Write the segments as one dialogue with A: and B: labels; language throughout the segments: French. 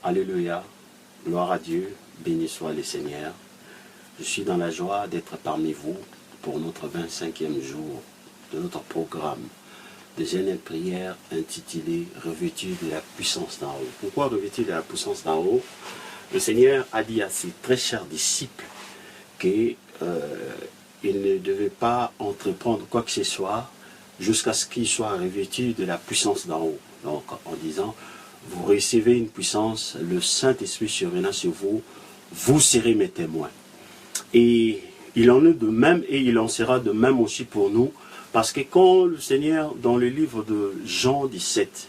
A: Alléluia, gloire à Dieu, béni soit le Seigneur. Je suis dans la joie d'être parmi vous pour notre 25e jour de notre programme de jeûne et de prière intitulé « Revêtu de la puissance d'en haut ». Pourquoi revêtu de la puissance d'en haut? Le Seigneur a dit à ses très chers disciples qu'ils ne devaient pas entreprendre quoi que ce soit jusqu'à ce qu'ils soient revêtus de la puissance d'en haut. Donc en disant, vous recevez une puissance, le Saint-Esprit survenant sur vous, vous serez mes témoins. Et il en est de même et il en sera de même aussi pour nous, parce que quand le Seigneur, dans le livre de Jean 17,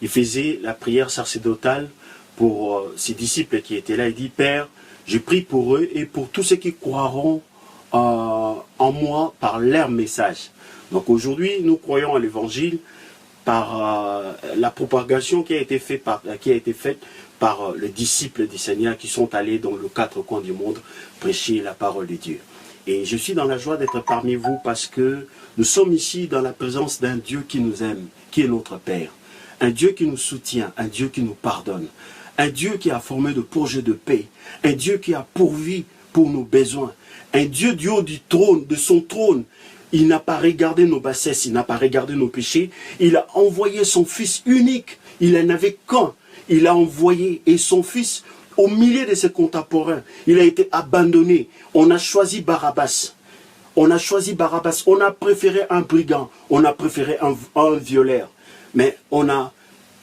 A: il faisait la prière sacerdotale pour ses disciples qui étaient là, il dit, Père, je prie pour eux et pour tous ceux qui croiront en moi par leur message. Donc aujourd'hui, nous croyons à l'évangile par la propagation qui a été faite par les disciples du Seigneur qui sont allés dans les quatre coins du monde prêcher la parole de Dieu. Et je suis dans la joie d'être parmi vous parce que nous sommes ici dans la présence d'un Dieu qui nous aime, qui est notre Père. Un Dieu qui nous soutient, un Dieu qui nous pardonne. Un Dieu qui a formé de projets de paix. Un Dieu qui a pourvu pour nos besoins. Un Dieu du haut du trône, de son trône. Il n'a pas regardé nos bassesses, il n'a pas regardé nos péchés. Il a envoyé son Fils unique. Il n'en avait qu'un. Il a envoyé et son Fils au milieu de ses contemporains. Il a été abandonné. On a choisi Barabbas. On a choisi Barabbas. On a préféré un brigand. On a préféré un violeur. Mais on a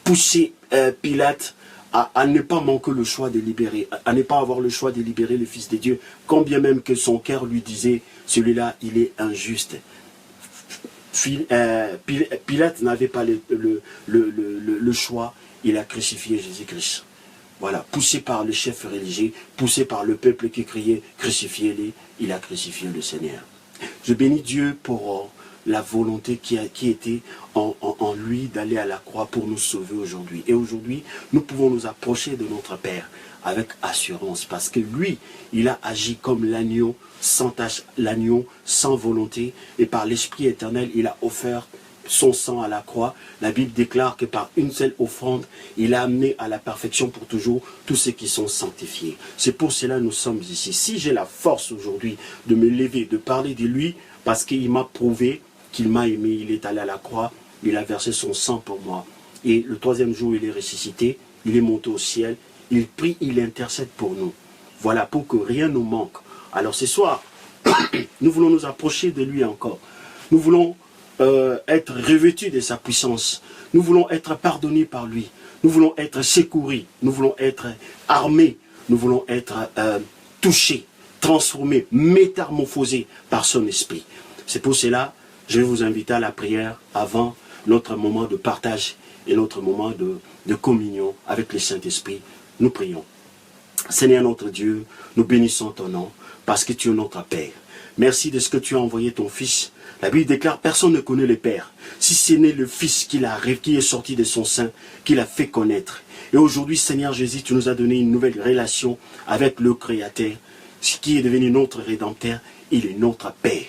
A: poussé Pilate à ne pas manquer le choix de libérer, à ne pas avoir le choix de libérer le Fils de Dieu, quand bien même que son cœur lui disait, celui-là, il est injuste. Pilate n'avait pas le choix, il a crucifié Jésus-Christ. Voilà, poussé par le chef religieux, poussé par le peuple qui criait, crucifiez-les, il a crucifié le Seigneur. Je bénis Dieu pour la volonté qui était en lui d'aller à la croix pour nous sauver aujourd'hui. Et aujourd'hui, nous pouvons nous approcher de notre Père avec assurance parce que lui, il a agi comme l'agneau sans tache, l'agneau sans volonté, et par l'Esprit éternel, il a offert son sang à la croix. La Bible déclare que par une seule offrande, il a amené à la perfection pour toujours tous ceux qui sont sanctifiés. C'est pour cela que nous sommes ici. Si j'ai la force aujourd'hui de me lever, de parler de lui, parce qu'il m'a prouvé qu'il m'a aimé, il est allé à la croix, il a versé son sang pour moi. Et le troisième jour, il est ressuscité, il est monté au ciel, il prie, il intercède pour nous. Voilà, pour que rien nous manque. Alors ce soir, nous voulons nous approcher de lui encore. Nous voulons être revêtus de sa puissance. Nous voulons être pardonnés par lui. Nous voulons être secourus. Nous voulons être armés. Nous voulons être touchés, transformés, métamorphosés par son esprit. C'est pour cela je vais vous inviter à la prière avant notre moment de partage et notre moment de communion avec le Saint-Esprit. Nous prions. Seigneur notre Dieu, nous bénissons ton nom parce que tu es notre Père. Merci de ce que tu as envoyé ton Fils. La Bible déclare, personne ne connaît le Père, si ce n'est le Fils qui est sorti de son sein, qui l'a fait connaître. Et aujourd'hui, Seigneur Jésus, tu nous as donné une nouvelle relation avec le Créateur, qui est devenu notre Rédempteur, il est notre Père.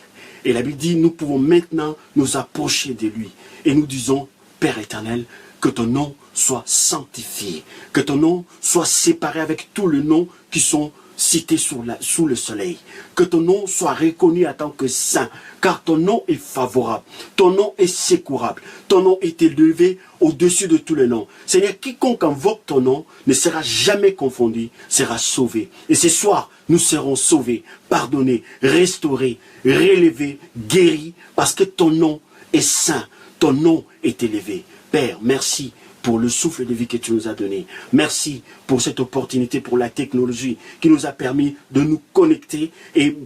A: Et la Bible dit, nous pouvons maintenant nous approcher de lui. Et nous disons, Père éternel, que ton nom soit sanctifié, que ton nom soit séparé avec tous les noms qui sont cités sous le soleil. Que ton nom soit reconnu en tant que saint, car ton nom est favorable, ton nom est secourable, ton nom est élevé au-dessus de tous les noms. Seigneur, quiconque invoque ton nom ne sera jamais confondu, sera sauvé. Et ce soir, nous serons sauvés, pardonnés, restaurés, relevés, guéris, parce que ton nom est saint, ton nom est élevé. Père, merci pour le souffle de vie que tu nous as donné. Merci pour cette opportunité, pour la technologie qui nous a permis de nous connecter. Et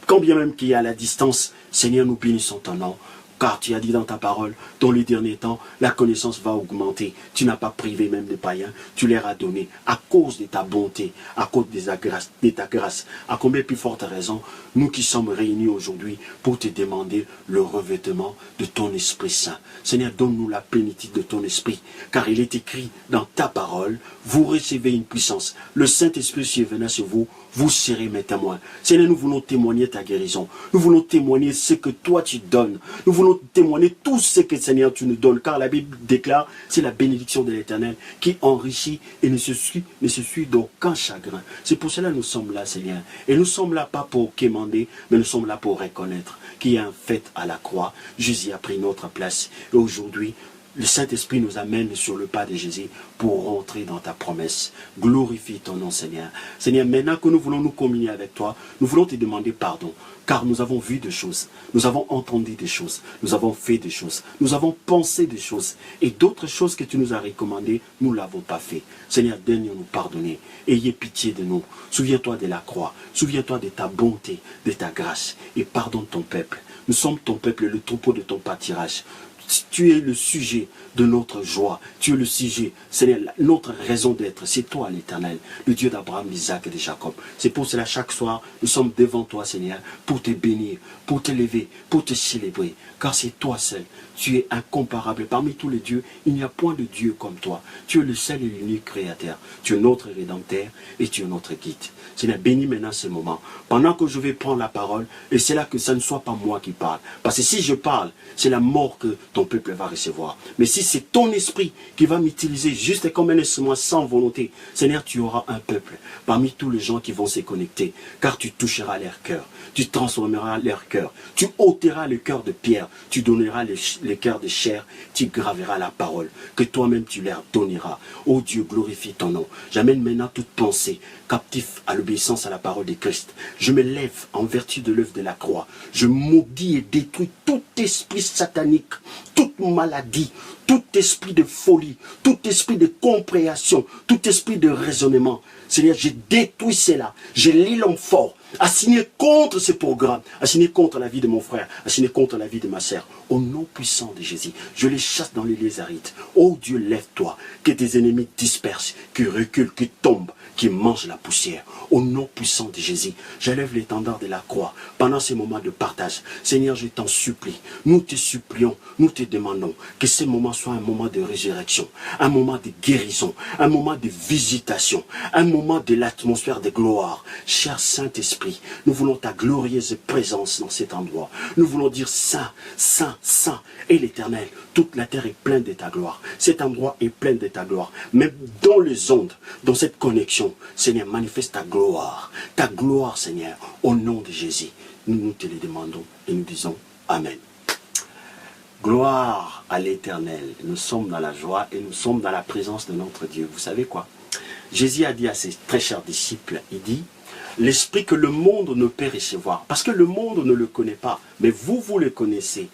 A: quand bien même qu'il y a la distance, Seigneur, nous bénissons ton nom. Car tu as dit dans ta parole, dans les derniers temps, la connaissance va augmenter. Tu n'as pas privé même des païens, tu leur as donné à cause de ta bonté, à cause de ta grâce. À combien plus forte raison, nous qui sommes réunis aujourd'hui pour te demander le revêtement de ton Esprit Saint. Seigneur, donne-nous la plénitude de ton Esprit, car il est écrit dans ta parole, vous recevez une puissance. Le Saint-Esprit survenant sur vous, vous serez mes témoins. Seigneur, nous voulons témoigner ta guérison. Nous voulons témoigner ce que toi tu donnes. Nous voulons voulons témoigner tout ce que Seigneur tu nous donnes, car la Bible déclare, c'est la bénédiction de l'Éternel qui enrichit et ne se suit d'aucun chagrin. C'est pour cela que nous sommes là, Seigneur. Et nous sommes là pas pour quémander, mais nous sommes là pour reconnaître qu'il y a un fait à la croix. Jésus a pris notre place. Et aujourd'hui, le Saint-Esprit nous amène sur le pas de Jésus pour rentrer dans ta promesse. Glorifie ton nom, Seigneur. Seigneur, maintenant que nous voulons nous communier avec toi, nous voulons te demander pardon. Car nous avons vu des choses, nous avons entendu des choses, nous avons fait des choses, nous avons pensé des choses. Et d'autres choses que tu nous as recommandées, nous ne l'avons pas fait. Seigneur, daigne-nous pardonner. Ayez pitié de nous. Souviens-toi de la croix. Souviens-toi de ta bonté, de ta grâce. Et pardonne ton peuple. Nous sommes ton peuple, le troupeau de ton pâturage. Tu es le sujet de notre joie. Tu es le sujet, Seigneur, notre raison d'être. C'est toi l'Éternel, le Dieu d'Abraham, d'Isaac et de Jacob. C'est pour cela, chaque soir, nous sommes devant toi, Seigneur, pour te bénir, pour te lever, pour te célébrer. Car c'est toi seul. Tu es incomparable. Parmi tous les dieux, il n'y a point de Dieu comme toi. Tu es le seul et l'unique Créateur. Tu es notre Rédempteur et tu es notre guide. Seigneur, bénis maintenant ce moment. Pendant que je vais prendre la parole, et c'est là que ça ne soit pas moi qui parle. Parce que si je parle, c'est la mort que ton peuple va recevoir. Mais si c'est ton esprit qui va m'utiliser juste comme un instrument sans volonté, Seigneur, tu auras un peuple parmi tous les gens qui vont se connecter. Car tu toucheras leur cœur. Tu transformeras leur cœur. Tu ôteras le cœur de pierre. Tu donneras le cœur de chair. Tu graveras la parole que toi-même tu leur donneras. Oh Dieu, glorifie ton nom. J'amène maintenant toute pensée captif à l'obéissance à la parole de Christ. Je me lève en vertu de l'œuvre de la croix. Je maudis et détruis tout esprit satanique, toute maladie, tout esprit de folie, tout esprit de compréhension, tout esprit de raisonnement. Seigneur, je détruis cela. Je lis l'homme fort, assigné contre ce programme, assigné contre la vie de mon frère, assigné contre la vie de ma sœur. Au nom puissant de Jésus, je les chasse dans les lézarites. Oh Dieu, lève-toi, que tes ennemis dispersent, qu'ils reculent, qu'ils tombent, qui mange la poussière. Au nom puissant de Jésus, j'élève l'étendard de la croix pendant ces moments de partage. Seigneur, je t'en supplie, nous te supplions, nous te demandons que ce moment soit un moment de résurrection, un moment de guérison, un moment de visitation, un moment de l'atmosphère de gloire. Cher Saint-Esprit, nous voulons ta glorieuse présence dans cet endroit. Nous voulons dire Saint, Saint, Saint et l'Éternel. Toute la terre est pleine de ta gloire. Cet endroit est plein de ta gloire. Même dans les ondes, dans cette connexion, Seigneur, manifeste ta gloire. Ta gloire, Seigneur, au nom de Jésus. Nous te le demandons et nous disons Amen. Gloire à l'Éternel. Nous sommes dans la joie et nous sommes dans la présence de notre Dieu. Vous savez quoi? Jésus a dit à ses très chers disciples, il dit, l'esprit que le monde ne peut recevoir, parce que le monde ne le connaît pas, mais vous, vous le connaissez.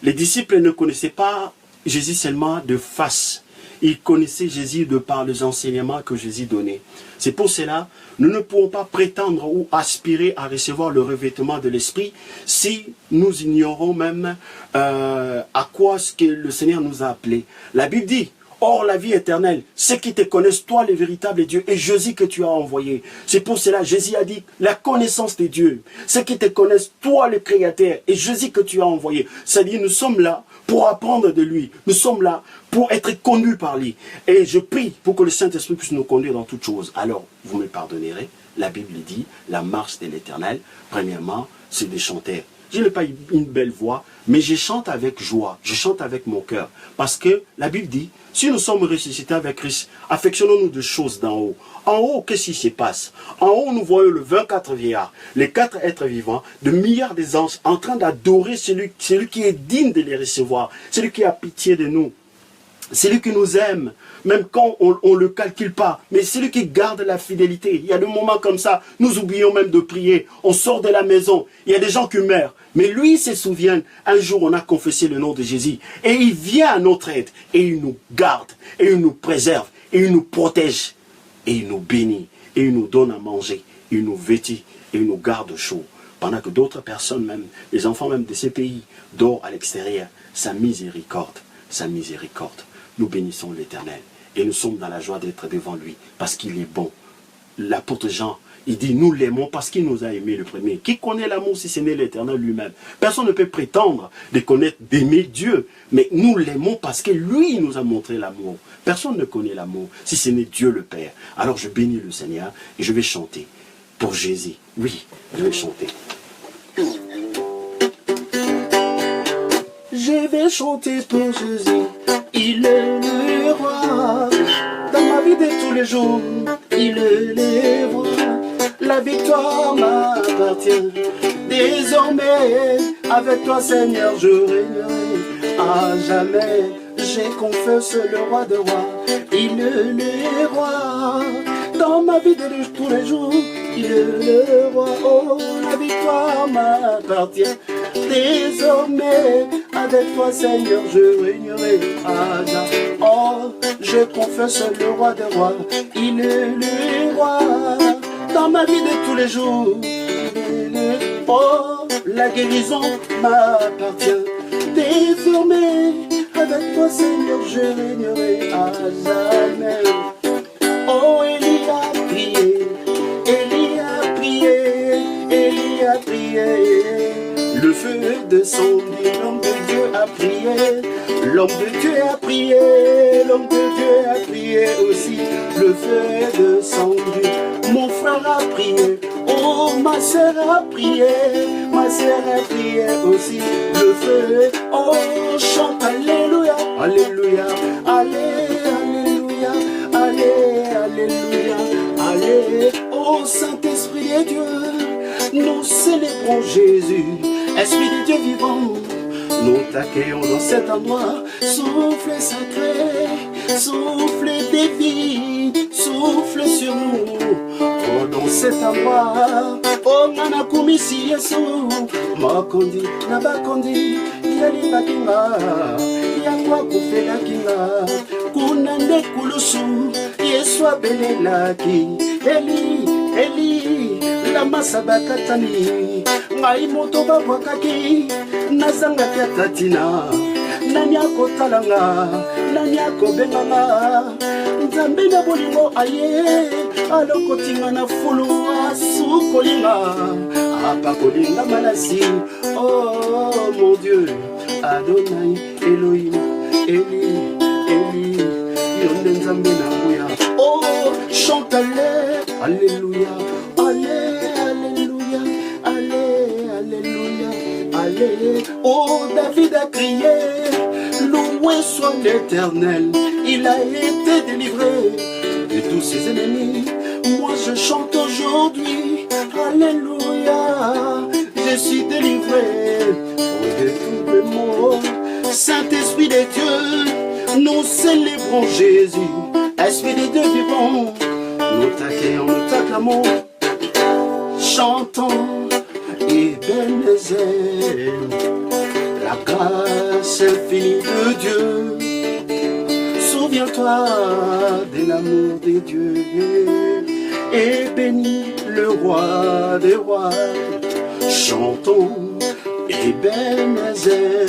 A: Les disciples ne connaissaient pas Jésus seulement de face. Ils connaissaient Jésus de par les enseignements que Jésus donnait. C'est pour cela, nous ne pouvons pas prétendre ou aspirer à recevoir le revêtement de l'Esprit si nous ignorons même à quoi ce que le Seigneur nous a appelés. La Bible dit, or la vie éternelle, ceux qui te connaissent, toi le véritable Dieu, et Jésus que tu as envoyé. C'est pour cela, Jésus a dit, la connaissance de Dieu, ceux qui te connaissent, toi le Créateur, et Jésus que tu as envoyé. C'est-à-dire, nous sommes là pour apprendre de lui. Nous sommes là pour être conduits par lui. Et je prie pour que le Saint-Esprit puisse nous conduire dans toutes choses. Alors, vous me pardonnerez, la Bible dit, la marche de l'Éternel, premièrement, c'est de chanter. Je n'ai pas une belle voix, mais je chante avec joie, je chante avec mon cœur. Parce que la Bible dit, si nous sommes ressuscités avec Christ, affectionnons-nous de choses d'en haut. En haut, qu'est-ce qui se passe? En haut, nous voyons le 24 vieillards, les 4 êtres vivants, de milliards des anges en train d'adorer celui qui est digne de les recevoir, celui qui a pitié de nous. C'est lui qui nous aime, même quand on ne le calcule pas. Mais c'est lui qui garde la fidélité. Il y a des moments comme ça, nous oublions même de prier. On sort de la maison, il y a des gens qui meurent. Mais lui il se souvient, un jour on a confessé le nom de Jésus. Et il vient à notre aide. Et il nous garde, et il nous préserve, et il nous protège. Et il nous bénit, et il nous donne à manger. Il nous vêtit, et il nous garde chaud. Pendant que d'autres personnes, même les enfants même de ces pays, dorment à l'extérieur. Sa miséricorde, sa miséricorde. Nous bénissons l'Éternel et nous sommes dans la joie d'être devant lui parce qu'il est bon. L'apôtre Jean, il dit nous l'aimons parce qu'il nous a aimés le premier. Qui connaît l'amour si ce n'est l'Éternel lui-même? Personne ne peut prétendre de connaître, d'aimer Dieu, mais nous l'aimons parce que lui nous a montré l'amour. Personne ne connaît l'amour si ce n'est Dieu le Père. Alors je bénis le Seigneur et je vais chanter pour Jésus. Oui, je vais chanter. vais chanter pour Jésus, il est le roi. Dans ma vie de tous les jours, il est le roi. La victoire m'appartient. Désormais, avec toi Seigneur, je régnerai à jamais. J'ai confiance le roi de rois, il est le roi. Dans ma vie de tous les jours, il est le roi. Oh, la victoire m'appartient. Désormais, avec toi Seigneur, je régnerai à jamais. Oh, je confesse le roi des rois, il est le roi. Dans ma vie de tous les jours, il est le... Oh, la guérison m'appartient. Désormais, avec toi Seigneur, je régnerai à jamais. Oh, Élie a prié, Élie a prié, Élie a prié. Le feu est descendu, l'homme de Dieu a prié. L'homme de Dieu a prié, l'homme de Dieu a prié aussi. Le feu est descendu, mon frère a prié. Oh, ma sœur a prié, ma sœur a prié aussi. Le feu est... Oh, chante alléluia, alléluia, alléluia, alléluia, alléluia, allez. Oh, Saint-Esprit de Dieu, nous célébrons Jésus. Esprit de Dieu vivant, nous t'accueillons dans cet endroit. Souffle sacré, souffle des vies, souffle sur nous. Oh, dans cet endroit, oh, Manakumisi Yesu, Makondi, Nabakondi, Yali Bakinga, Yakwa Kufela Kinga, Kunande Kulusu, Yesu Abelelaki, Eli, Eli, Lama Sabakatani, Ngai moto babwakaki, Nazanga Katatina, Nanya Kotalanga, Nanya Kobenganga, Nzambe na bolingo aye, alokotinga na fuluwa sukolinga, apakolinga malasi. Oh mon Dieu, Adonai, Elohim, Eli, Eli, Yonde Nzambe na nguya. Oh, chante alléluia, alléluia, alléluia, alléluia. Oh, David a crié, loué soit l'Éternel, il a été délivré de tous ses ennemis. Moi je chante aujourd'hui, alléluia, je suis délivré de tous mes maux. Saint-Esprit de Dieu, nous célébrons Jésus. Esprit de Dieu vivant, nous t'accueillons, nous t'acclamons. Chantons Ebenezer, la grâce infinie de Dieu. Souviens-toi de l'amour de Dieu et bénis le roi des rois. Chantons Ebenezer,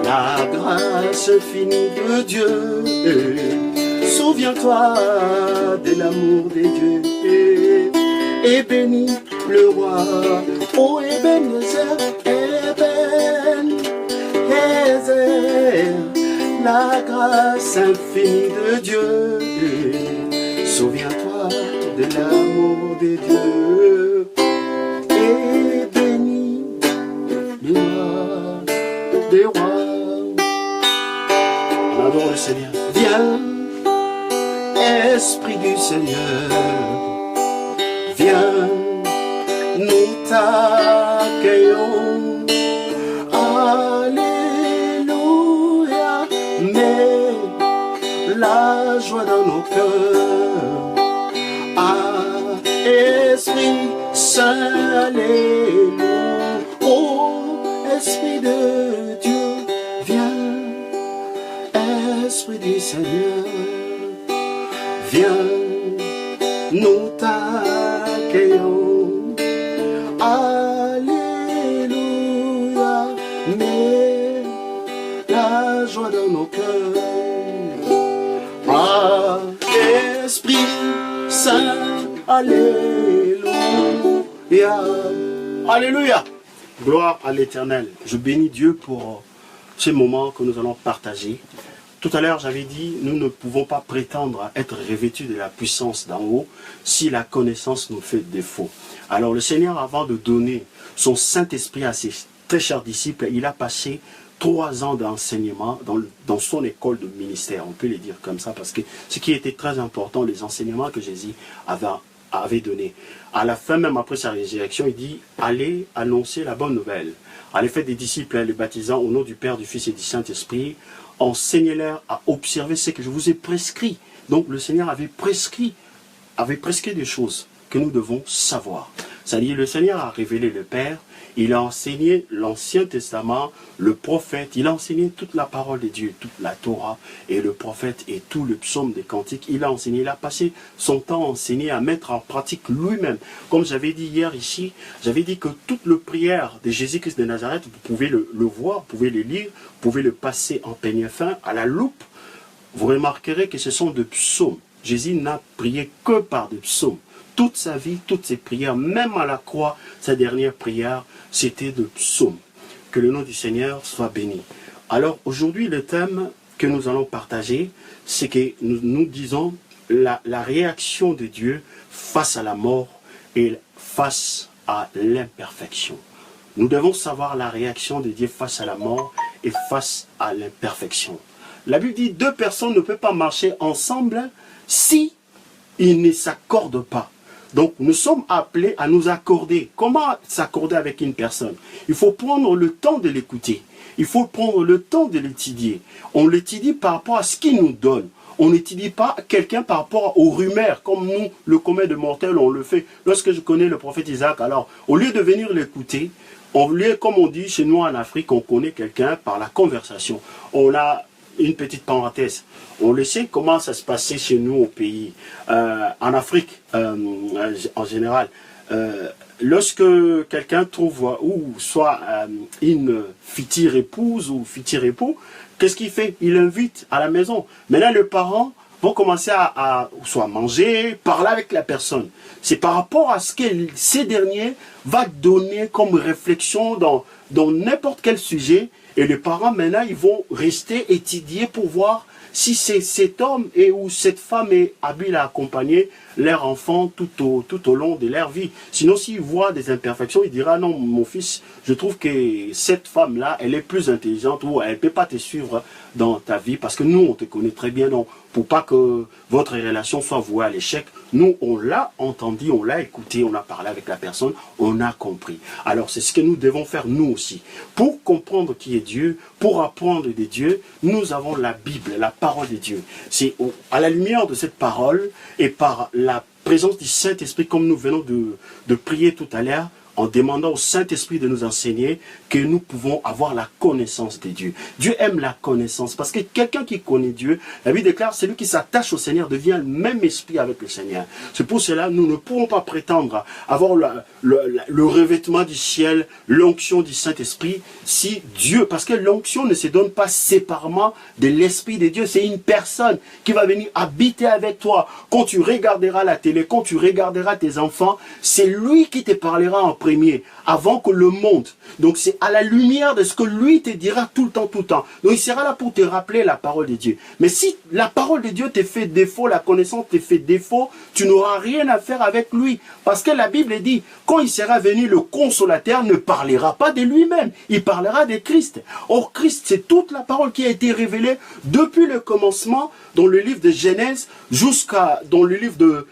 A: la grâce infinie de Dieu. Souviens-toi de l'amour de Dieu et bénis le roi. Oh Ebenezer, Ebenezer, la grâce infinie de Dieu. Souviens-toi de l'amour de Dieu et bénis le roi des rois. On adore le Seigneur. Viens, Esprit du Seigneur, viens, nous t'accueillons. Alléluia, mets la joie dans nos cœurs. Ah, Esprit Saint, alléluia. Oh, Esprit de Dieu, viens, Esprit du Seigneur, viens, nous t'accueillons. Alléluia, mets la joie dans nos cœurs. Ah, Esprit Saint, alléluia. Alléluia. Gloire à l'Éternel. Je bénis Dieu pour ce moment que nous allons partager. Tout à l'heure, j'avais dit, nous ne pouvons pas prétendre à être revêtus de la puissance d'en haut si la connaissance nous fait défaut. Alors le Seigneur, avant de donner son Saint-Esprit à ses très chers disciples, il a passé 3 ans d'enseignement dans son école de ministère, on peut les dire comme ça, parce que ce qui était très important, les enseignements que Jésus avait donnés. À la fin, même après sa résurrection, il dit, allez annoncer la bonne nouvelle. Allez faire des disciples, les baptisant au nom du Père, du Fils et du Saint-Esprit, enseignez-leur à observer ce que je vous ai prescrit. Donc le Seigneur avait prescrit des choses que nous devons savoir. C'est-à-dire, le Seigneur a révélé le Père, il a enseigné l'Ancien Testament, le prophète, il a enseigné toute la parole de Dieu, toute la Torah et le prophète et tout le psaume des cantiques. Il a enseigné, il a passé son temps à enseigner, à mettre en pratique lui-même. Comme j'avais dit hier ici, j'avais dit que toute la prière de Jésus-Christ de Nazareth, vous pouvez le voir, vous pouvez le lire, vous pouvez le passer en peigne fin, à la loupe. Vous remarquerez que ce sont des psaumes. Jésus n'a prié que par des psaumes. Toute sa vie, toutes ses prières, même à la croix, sa dernière prière, c'était de psaumes. Que le nom du Seigneur soit béni. Alors aujourd'hui, le thème que nous allons partager, c'est que nous disons la réaction de Dieu face à la mort et face à l'imperfection. Nous devons savoir la réaction de Dieu face à la mort et face à l'imperfection. La Bible dit 2 personnes ne peuvent pas marcher ensemble si ils ne s'accordent pas. Donc, nous sommes appelés à nous accorder. Comment s'accorder avec une personne? Il faut prendre le temps de l'écouter. Il faut prendre le temps de l'étudier. On l'étudie par rapport à ce qu'il nous donne. On n'étudie pas quelqu'un par rapport aux rumeurs, comme nous, le commun de mortels, on le fait. Lorsque je connais le prophète Isaac, alors, au lieu de venir l'écouter, comme on dit chez nous en Afrique, on connaît quelqu'un par la conversation. On a une petite parenthèse. On le sait comment ça se passait chez nous au pays, en Afrique en général. Lorsque quelqu'un trouve ou soit une future épouse ou futur époux, qu'est-ce qu'il fait? Il invite à la maison. Maintenant, les parents vont commencer à soit manger, parler avec la personne. C'est par rapport à ce que ces derniers va donner comme réflexion dans n'importe quel sujet. Et les parents, maintenant, ils vont rester étudier pour voir si cet homme ou cette femme est habile à accompagner leur enfant tout au long de leur vie. Sinon, s'il voit des imperfections, il dira, non, mon fils, je trouve que cette femme-là, elle est plus intelligente ou elle ne peut pas te suivre dans ta vie parce que nous, on te connaît très bien. Donc, pour pas que votre relation soit vouée à l'échec, nous, on l'a entendu, on l'a écouté, on a parlé avec la personne, on a compris. Alors, c'est ce que nous devons faire nous aussi. Pour comprendre qui est Dieu, pour apprendre de Dieu, nous avons la Bible, la parole de Dieu. C'est à la lumière de cette parole et par la présence du Saint-Esprit, comme nous venons de prier tout à l'heure, en demandant au Saint-Esprit de nous enseigner que nous pouvons avoir la connaissance de Dieu. Dieu aime la connaissance parce que quelqu'un qui connaît Dieu, la Bible déclare, celui qui s'attache au Seigneur devient le même esprit avec le Seigneur. C'est pour cela nous ne pourrons pas prétendre avoir le revêtement du ciel, l'onction du Saint-Esprit, si Dieu, parce que l'onction ne se donne pas séparément de l'Esprit de Dieu, c'est une personne qui va venir habiter avec toi. Quand tu regarderas la télé, quand tu regarderas tes enfants, c'est lui qui te parlera en premier, avant que le monde. Donc c'est à la lumière de ce que lui te dira tout le temps, tout le temps. Donc il sera là pour te rappeler la parole de Dieu. Mais si la parole de Dieu te fait défaut, la connaissance te fait défaut, tu n'auras rien à faire avec lui. Parce que la Bible dit, quand il sera venu, le consolateur ne parlera pas de lui-même, il parlera de Christ. Or Christ, c'est toute la parole qui a été révélée depuis le commencement dans le livre de Genèse jusqu'à dans le livre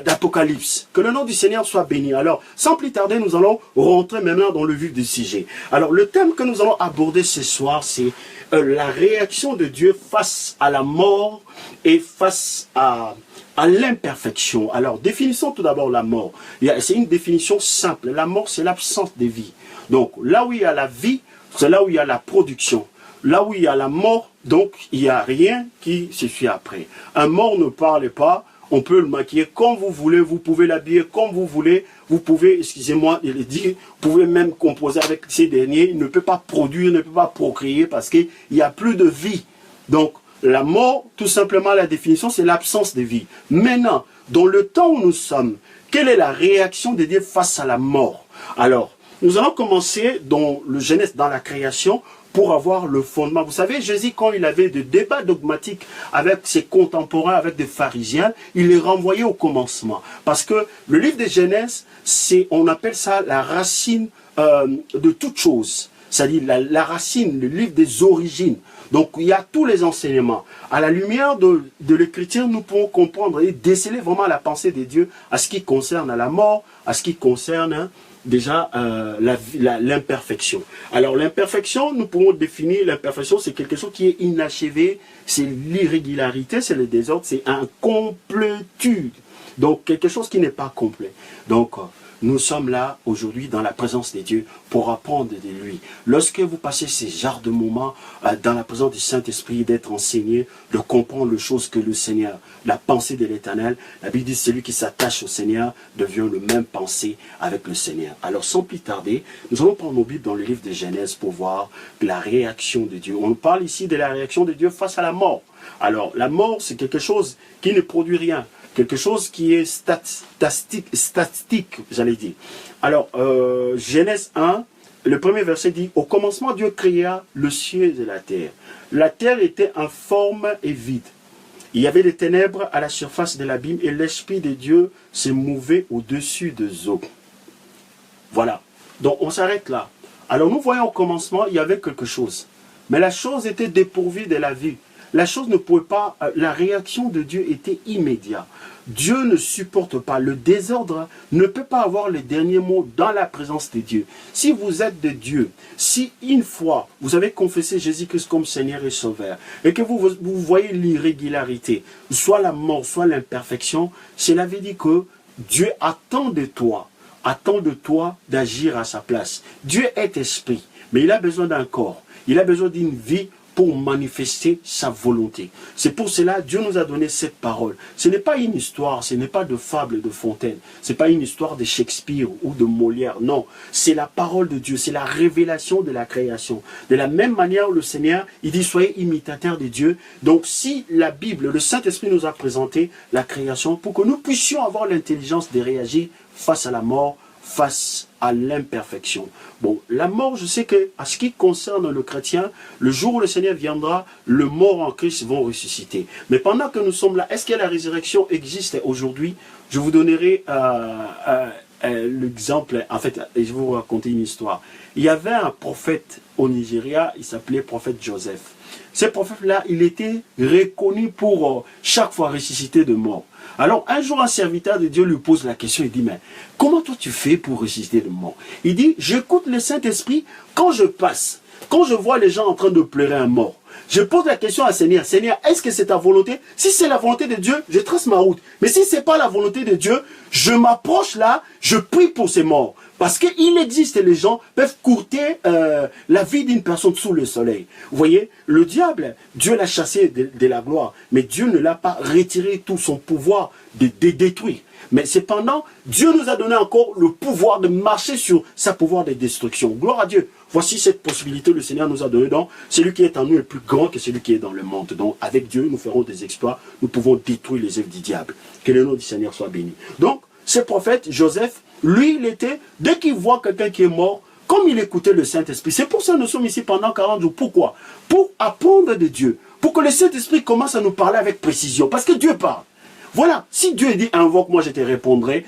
A: d'Apocalypse. Que le nom du Seigneur soit béni. Alors, sans plus tarder, nous allons rentrer maintenant dans le vif du sujet. Alors, le thème que nous allons aborder ce soir, c'est la réaction de Dieu face à la mort et face à l'imperfection. Alors, définissons tout d'abord la mort. C'est une définition simple. La mort, c'est l'absence de vie. Donc, là où il y a la vie, c'est là où il y a la production. Là où il y a la mort, donc, il n'y a rien qui se suit après. Un mort ne parle pas. On peut le maquiller comme vous voulez, vous pouvez l'habiller comme vous voulez, vous pouvez, excusez-moi de le dire, vous pouvez même composer avec ces derniers, il ne peut pas produire, ne peut pas procréer parce qu'il n'y a plus de vie. Donc, la mort, tout simplement, la définition, c'est l'absence de vie. Maintenant, dans le temps où nous sommes, quelle est la réaction de Dieu face à la mort? Alors, nous allons commencer dans le Genèse, dans la création, pour avoir le fondement. Vous savez, Jésus, quand il avait des débats dogmatiques avec ses contemporains, avec des pharisiens, il les renvoyait au commencement. Parce que le livre de Genèse, on appelle ça la racine de toute chose. c'est-à-dire la racine, le livre des origines. Donc il y a tous les enseignements. À la lumière de l'écriture, nous pouvons comprendre et déceler vraiment la pensée de Dieu à ce qui concerne la mort, à ce qui concerne déjà l'imperfection. Alors l'imperfection, nous pouvons définir l'imperfection, c'est quelque chose qui est inachevé, c'est l'irrégularité, c'est le désordre, c'est incomplétude. Donc quelque chose qui n'est pas complet. Donc nous sommes là aujourd'hui dans la présence de Dieu pour apprendre de lui. Lorsque vous passez ces genres de moments dans la présence du Saint-Esprit, d'être enseigné, de comprendre les choses que le Seigneur, la pensée de l'Éternel, la Bible dit celui qui s'attache au Seigneur devient le même pensée avec le Seigneur. Alors sans plus tarder, nous allons prendre nos Bibles dans le livre de Genèse pour voir la réaction de Dieu. On parle ici de la réaction de Dieu face à la mort. Alors la mort, c'est quelque chose qui ne produit rien. Quelque chose qui est statistique, j'allais dire. Alors, Genèse 1, le premier verset dit, « Au commencement, Dieu créa le ciel et la terre. La terre était informe et vide. Il y avait des ténèbres à la surface de l'abîme et l'Esprit de Dieu se mouvait au-dessus des eaux. » Voilà. Donc, on s'arrête là. Alors, nous voyons au commencement, il y avait quelque chose. Mais la chose était dépourvue de la vie. La chose ne pouvait pas, la réaction de Dieu était immédiate. Dieu ne supporte pas, le désordre ne peut pas avoir le dernier mot dans la présence de Dieu. Si vous êtes de Dieu, si une fois vous avez confessé Jésus-Christ comme Seigneur et Sauveur, et que vous voyez l'irrégularité, soit la mort, soit l'imperfection, cela veut dire que Dieu attend de toi d'agir à sa place. Dieu est esprit, mais il a besoin d'un corps, il a besoin d'une vie pour manifester sa volonté. C'est pour cela Dieu nous a donné cette parole. Ce n'est pas une histoire, ce n'est pas de fable de Fontaine, ce n'est pas une histoire de Shakespeare ou de Molière, non. C'est la parole de Dieu, c'est la révélation de la création. De la même manière, le Seigneur, il dit, soyez imitateurs de Dieu. Donc si la Bible, le Saint-Esprit nous a présenté la création pour que nous puissions avoir l'intelligence de réagir face à la mort, face à l'imperfection. Bon, la mort, je sais que, à ce qui concerne le chrétien, le jour où le Seigneur viendra, le mort en Christ vont ressusciter. Mais pendant que nous sommes là, est-ce que la résurrection existe aujourd'hui? Je vous donnerai l'exemple, en fait, et je vais vous raconter une histoire. Il y avait un prophète au Nigeria, il s'appelait prophète Joseph. Ce prophète-là, il était reconnu pour chaque fois ressusciter de mort. Alors, un jour, un serviteur de Dieu lui pose la question, il dit, mais comment toi tu fais pour ressusciter de mort? Il dit, j'écoute le Saint-Esprit quand je passe, quand je vois les gens en train de pleurer un mort. Je pose la question à Seigneur, Seigneur, est-ce que c'est ta volonté? Si c'est la volonté de Dieu, je trace ma route. Mais si ce n'est pas la volonté de Dieu, je m'approche là, je prie pour ces morts. Parce qu'il existe, les gens peuvent courter la vie d'une personne sous le soleil. Vous voyez, le diable, Dieu l'a chassé de la gloire, mais Dieu ne l'a pas retiré tout son pouvoir de détruire. Mais cependant, Dieu nous a donné encore le pouvoir de marcher sur sa pouvoir de destruction. Gloire à Dieu. Voici cette possibilité que le Seigneur nous a donnée. Donc, celui qui est en nous est plus grand que celui qui est dans le monde. Donc, avec Dieu, nous ferons des exploits. Nous pouvons détruire les œuvres du diable. Que le nom du Seigneur soit béni. Donc, ce prophète, Joseph, lui, il était, dès qu'il voit quelqu'un qui est mort, comme il écoutait le Saint-Esprit. C'est pour ça que nous sommes ici pendant 40 jours. Pourquoi? Pour apprendre de Dieu. Pour que le Saint-Esprit commence à nous parler avec précision. Parce que Dieu parle. Voilà, si Dieu dit invoque-moi, je te répondrai.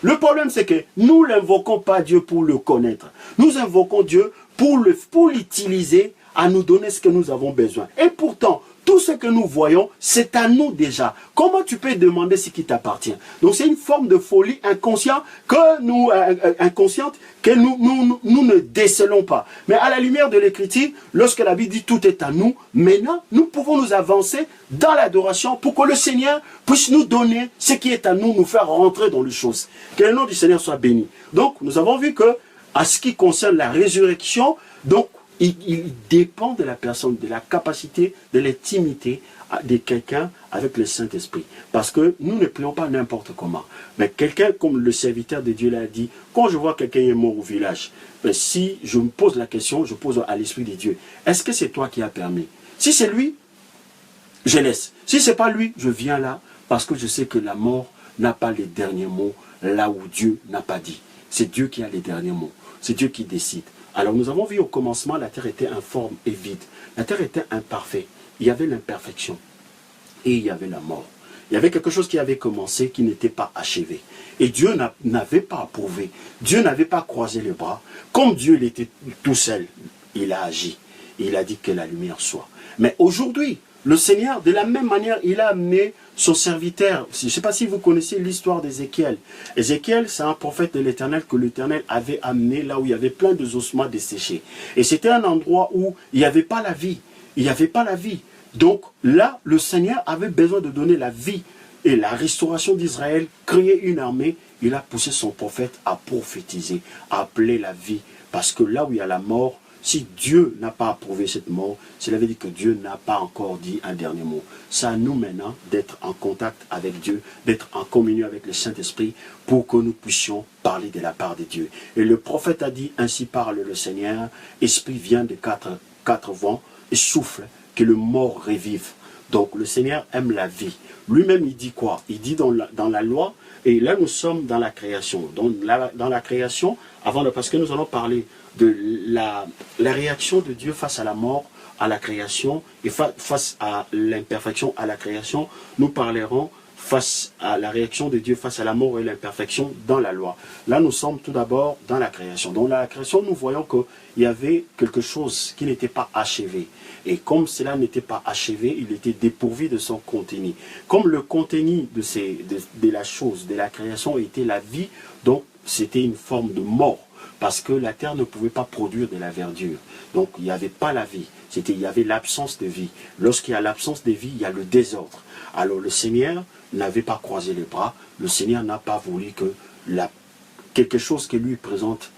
A: Le problème, c'est que nous n'invoquons pas Dieu pour le connaître. Nous invoquons Dieu pour l'utiliser à nous donner ce que nous avons besoin. Et pourtant, tout ce que nous voyons, c'est à nous déjà. Comment tu peux demander ce qui t'appartient? Donc c'est une forme de folie inconsciente que nous ne décelons pas. Mais à la lumière de l'Écriture, lorsque la Bible dit tout est à nous, maintenant, nous pouvons nous avancer dans l'adoration pour que le Seigneur puisse nous donner ce qui est à nous, nous faire rentrer dans les choses. Que le nom du Seigneur soit béni. Donc, nous avons vu que, à ce qui concerne la résurrection, donc, il dépend de la personne, de la capacité, de l'intimité de quelqu'un avec le Saint-Esprit. Parce que nous ne prions pas n'importe comment. Mais quelqu'un, comme le serviteur de Dieu l'a dit, quand je vois quelqu'un est mort au village, ben si je me pose la question, je pose à l'Esprit de Dieu, est-ce que c'est toi qui as permis? Si c'est lui, je laisse. Si ce n'est pas lui, je viens là parce que je sais que la mort n'a pas les derniers mots là où Dieu n'a pas dit. C'est Dieu qui a les derniers mots. C'est Dieu qui décide. Alors nous avons vu au commencement, la terre était informe et vide. La terre était imparfaite. Il y avait l'imperfection et il y avait la mort. Il y avait quelque chose qui avait commencé qui n'était pas achevé. Et Dieu n'avait pas approuvé. Dieu n'avait pas croisé les bras. Comme Dieu il était tout seul, il a agi. Il a dit que la lumière soit. Mais aujourd'hui, le Seigneur, de la même manière, il a amené son serviteur. Je ne sais pas si vous connaissez l'histoire d'Ézéchiel. Ézéchiel, c'est un prophète de l'Éternel que l'Éternel avait amené là où il y avait plein de ossements desséchés. Et c'était un endroit où il n'y avait pas la vie. Il n'y avait pas la vie. Donc là, le Seigneur avait besoin de donner la vie et la restauration d'Israël, créer une armée. Il a poussé son prophète à prophétiser, à appeler la vie. Parce que là où il y a la mort, si Dieu n'a pas approuvé cette mort, cela veut dire que Dieu n'a pas encore dit un dernier mot. C'est à nous maintenant d'être en contact avec Dieu, d'être en communion avec le Saint-Esprit pour que nous puissions parler de la part de Dieu. Et le prophète a dit, ainsi parle le Seigneur, Esprit vient de quatre vents et souffle, que le mort revive. Donc le Seigneur aime la vie. Lui-même il dit quoi? Il dit dans la loi, et là nous sommes dans la création. Dans la création, parce que nous allons parler de la réaction de Dieu face à la mort, à la création, et face à l'imperfection, à la création, nous parlerons face à la réaction de Dieu face à la mort et l'imperfection dans la loi. Là, nous sommes tout d'abord dans la création. Dans la création, nous voyons qu'il y avait quelque chose qui n'était pas achevé. Et comme cela n'était pas achevé, il était dépourvu de son contenu. Comme le contenu de la chose, de la création était la vie, donc c'était une forme de mort. Parce que la terre ne pouvait pas produire de la verdure. Donc il n'y avait pas la vie. Il y avait l'absence de vie. Lorsqu'il y a l'absence de vie, il y a le désordre. Alors le Seigneur n'avait pas croisé les bras. Le Seigneur n'a pas voulu que quelque chose qui lui présente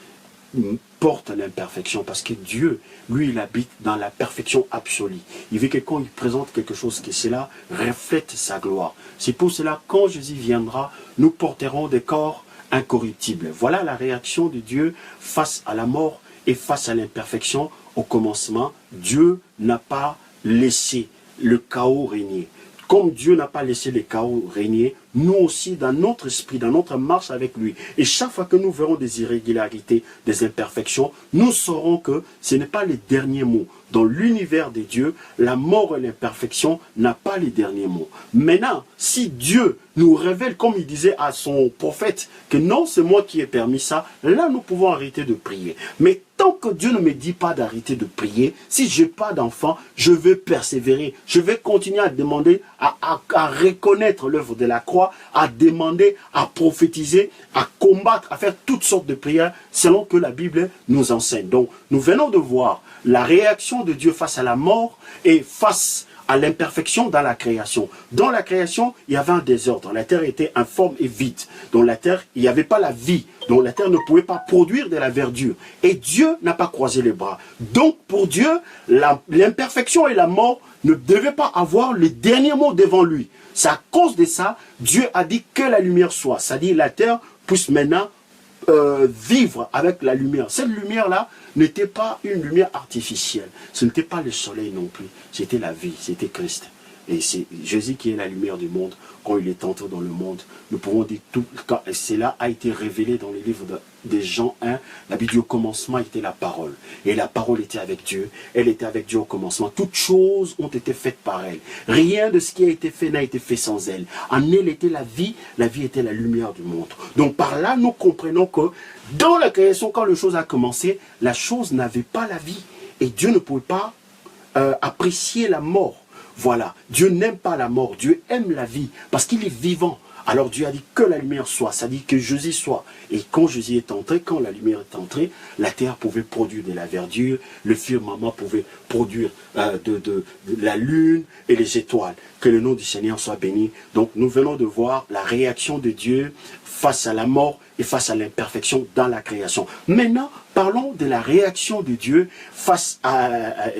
A: porte l'imperfection. Parce que Dieu, lui, il habite dans la perfection absolue. Il veut que quand il présente quelque chose, que cela reflète sa gloire. C'est pour cela, quand Jésus viendra, nous porterons des corps incorruptible. Voilà la réaction de Dieu face à la mort et face à l'imperfection. Au commencement, Dieu n'a pas laissé le chaos régner. Comme Dieu n'a pas laissé le chaos régner, nous aussi, dans notre esprit, dans notre marche avec lui, et chaque fois que nous verrons des irrégularités, des imperfections, nous saurons que ce n'est pas les derniers mots. Dans l'univers de Dieu, la mort et l'imperfection n'a pas les derniers mots. Maintenant, si Dieu nous révèle, comme il disait à son prophète, que non, c'est moi qui ai permis ça, là nous pouvons arrêter de prier. Mais tant que Dieu ne me dit pas d'arrêter de prier, si je n'ai pas d'enfant, je vais persévérer. Je vais continuer à demander, à reconnaître l'œuvre de la croix, à demander, à prophétiser, à combattre, à faire toutes sortes de prières selon que la Bible nous enseigne. Donc, nous venons de voir la réaction de Dieu face à la mort et face à l'imperfection dans la création. Dans la création, il y avait un désordre. La terre était informe et vide. Dans la terre, il n'y avait pas la vie. Donc la terre ne pouvait pas produire de la verdure. Et Dieu n'a pas croisé les bras. Donc pour Dieu, l'imperfection et la mort ne devaient pas avoir le dernier mot devant lui. C'est à cause de ça, Dieu a dit que la lumière soit. C'est-à-dire la terre puisse maintenant vivre avec la lumière. Cette lumière-là n'était pas une lumière artificielle. Ce n'était pas le soleil non plus. C'était la vie, c'était Christ. Et c'est Jésus qui est la lumière du monde. Quand il est entré dans le monde, nous pouvons dire tout. Et cela a été révélé dans les livres de Jean 1. La Bible dit au commencement était la parole. Et la parole était avec Dieu. Elle était avec Dieu au commencement. Toutes choses ont été faites par elle. Rien de ce qui a été fait n'a été fait sans elle. En elle était la vie était la lumière du monde. Donc par là, nous comprenons que dans la création, quand la chose a commencé, la chose n'avait pas la vie. Et Dieu ne pouvait pas apprécier la mort. Voilà, Dieu n'aime pas la mort, Dieu aime la vie, parce qu'il est vivant. Alors Dieu a dit que la lumière soit, ça dit que Jésus soit. Et quand Jésus est entré, quand la lumière est entrée, la terre pouvait produire de la verdure, le firmament pouvait produire de la lune et les étoiles. Que le nom du Seigneur soit béni. Donc nous venons de voir la réaction de Dieu face à la mort et face à l'imperfection dans la création. Maintenant, parlons de la réaction de Dieu face à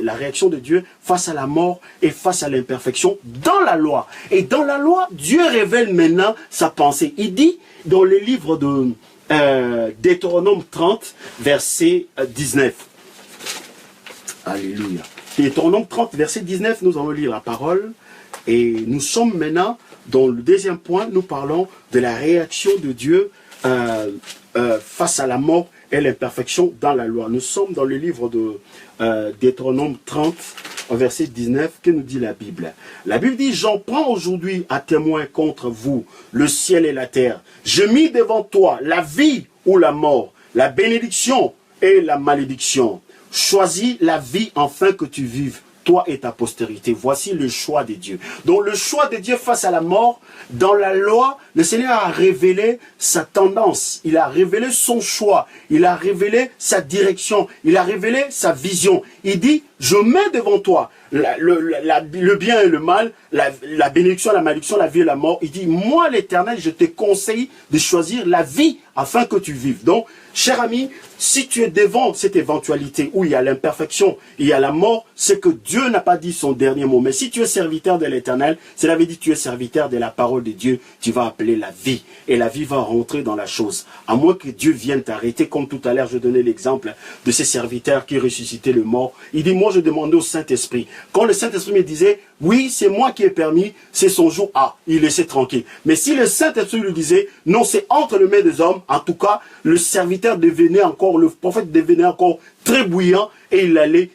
A: la mort et face à l'imperfection dans la loi. Et dans la loi, Dieu révèle maintenant sa pensée. Il dit dans le livre de Deutéronome 30, verset 19. Alléluia. Deutéronome 30, verset 19, nous allons lire la parole. Et nous sommes maintenant dans le deuxième point, nous parlons de la réaction de Dieu face à la mort et l'imperfection dans la loi. Nous sommes dans le livre de Deutéronome 30, verset 19, que nous dit la Bible. La Bible dit, j'en prends aujourd'hui à témoin contre vous, le ciel et la terre. Je mis devant toi la vie ou la mort, la bénédiction et la malédiction. choisis la vie afin que tu vives, toi et ta postérité. Voici le choix de Dieu. Donc le choix de Dieu face à la mort, dans la loi, le Seigneur a révélé sa tendance, il a révélé son choix, il a révélé sa direction, il a révélé sa vision. Il dit, je mets devant toi le bien et le mal, la bénédiction, la malédiction, la vie et la mort. Il dit, moi l'Éternel, je te conseille de choisir la vie afin que tu vives. Donc, cher ami, si tu es devant cette éventualité où il y a l'imperfection, il y a la mort, c'est que Dieu n'a pas dit son dernier mot. Mais si tu es serviteur de l'Éternel, cela veut dire que tu es serviteur de la parole de Dieu, tu vas appeler la vie. Et la vie va rentrer dans la chose. À moins que Dieu vienne t'arrêter, comme tout à l'heure, je donnais l'exemple de ces serviteurs qui ressuscitaient le mort. Il dit, moi je demandais au Saint-Esprit. Quand le Saint-Esprit me disait, oui, c'est moi qui ai permis, c'est son jour, il laissait tranquille. Mais si le Saint-Esprit lui disait, non, c'est entre les mains des hommes, en tout cas, le serviteur devenait encore, le prophète devenait encore très bouillant, et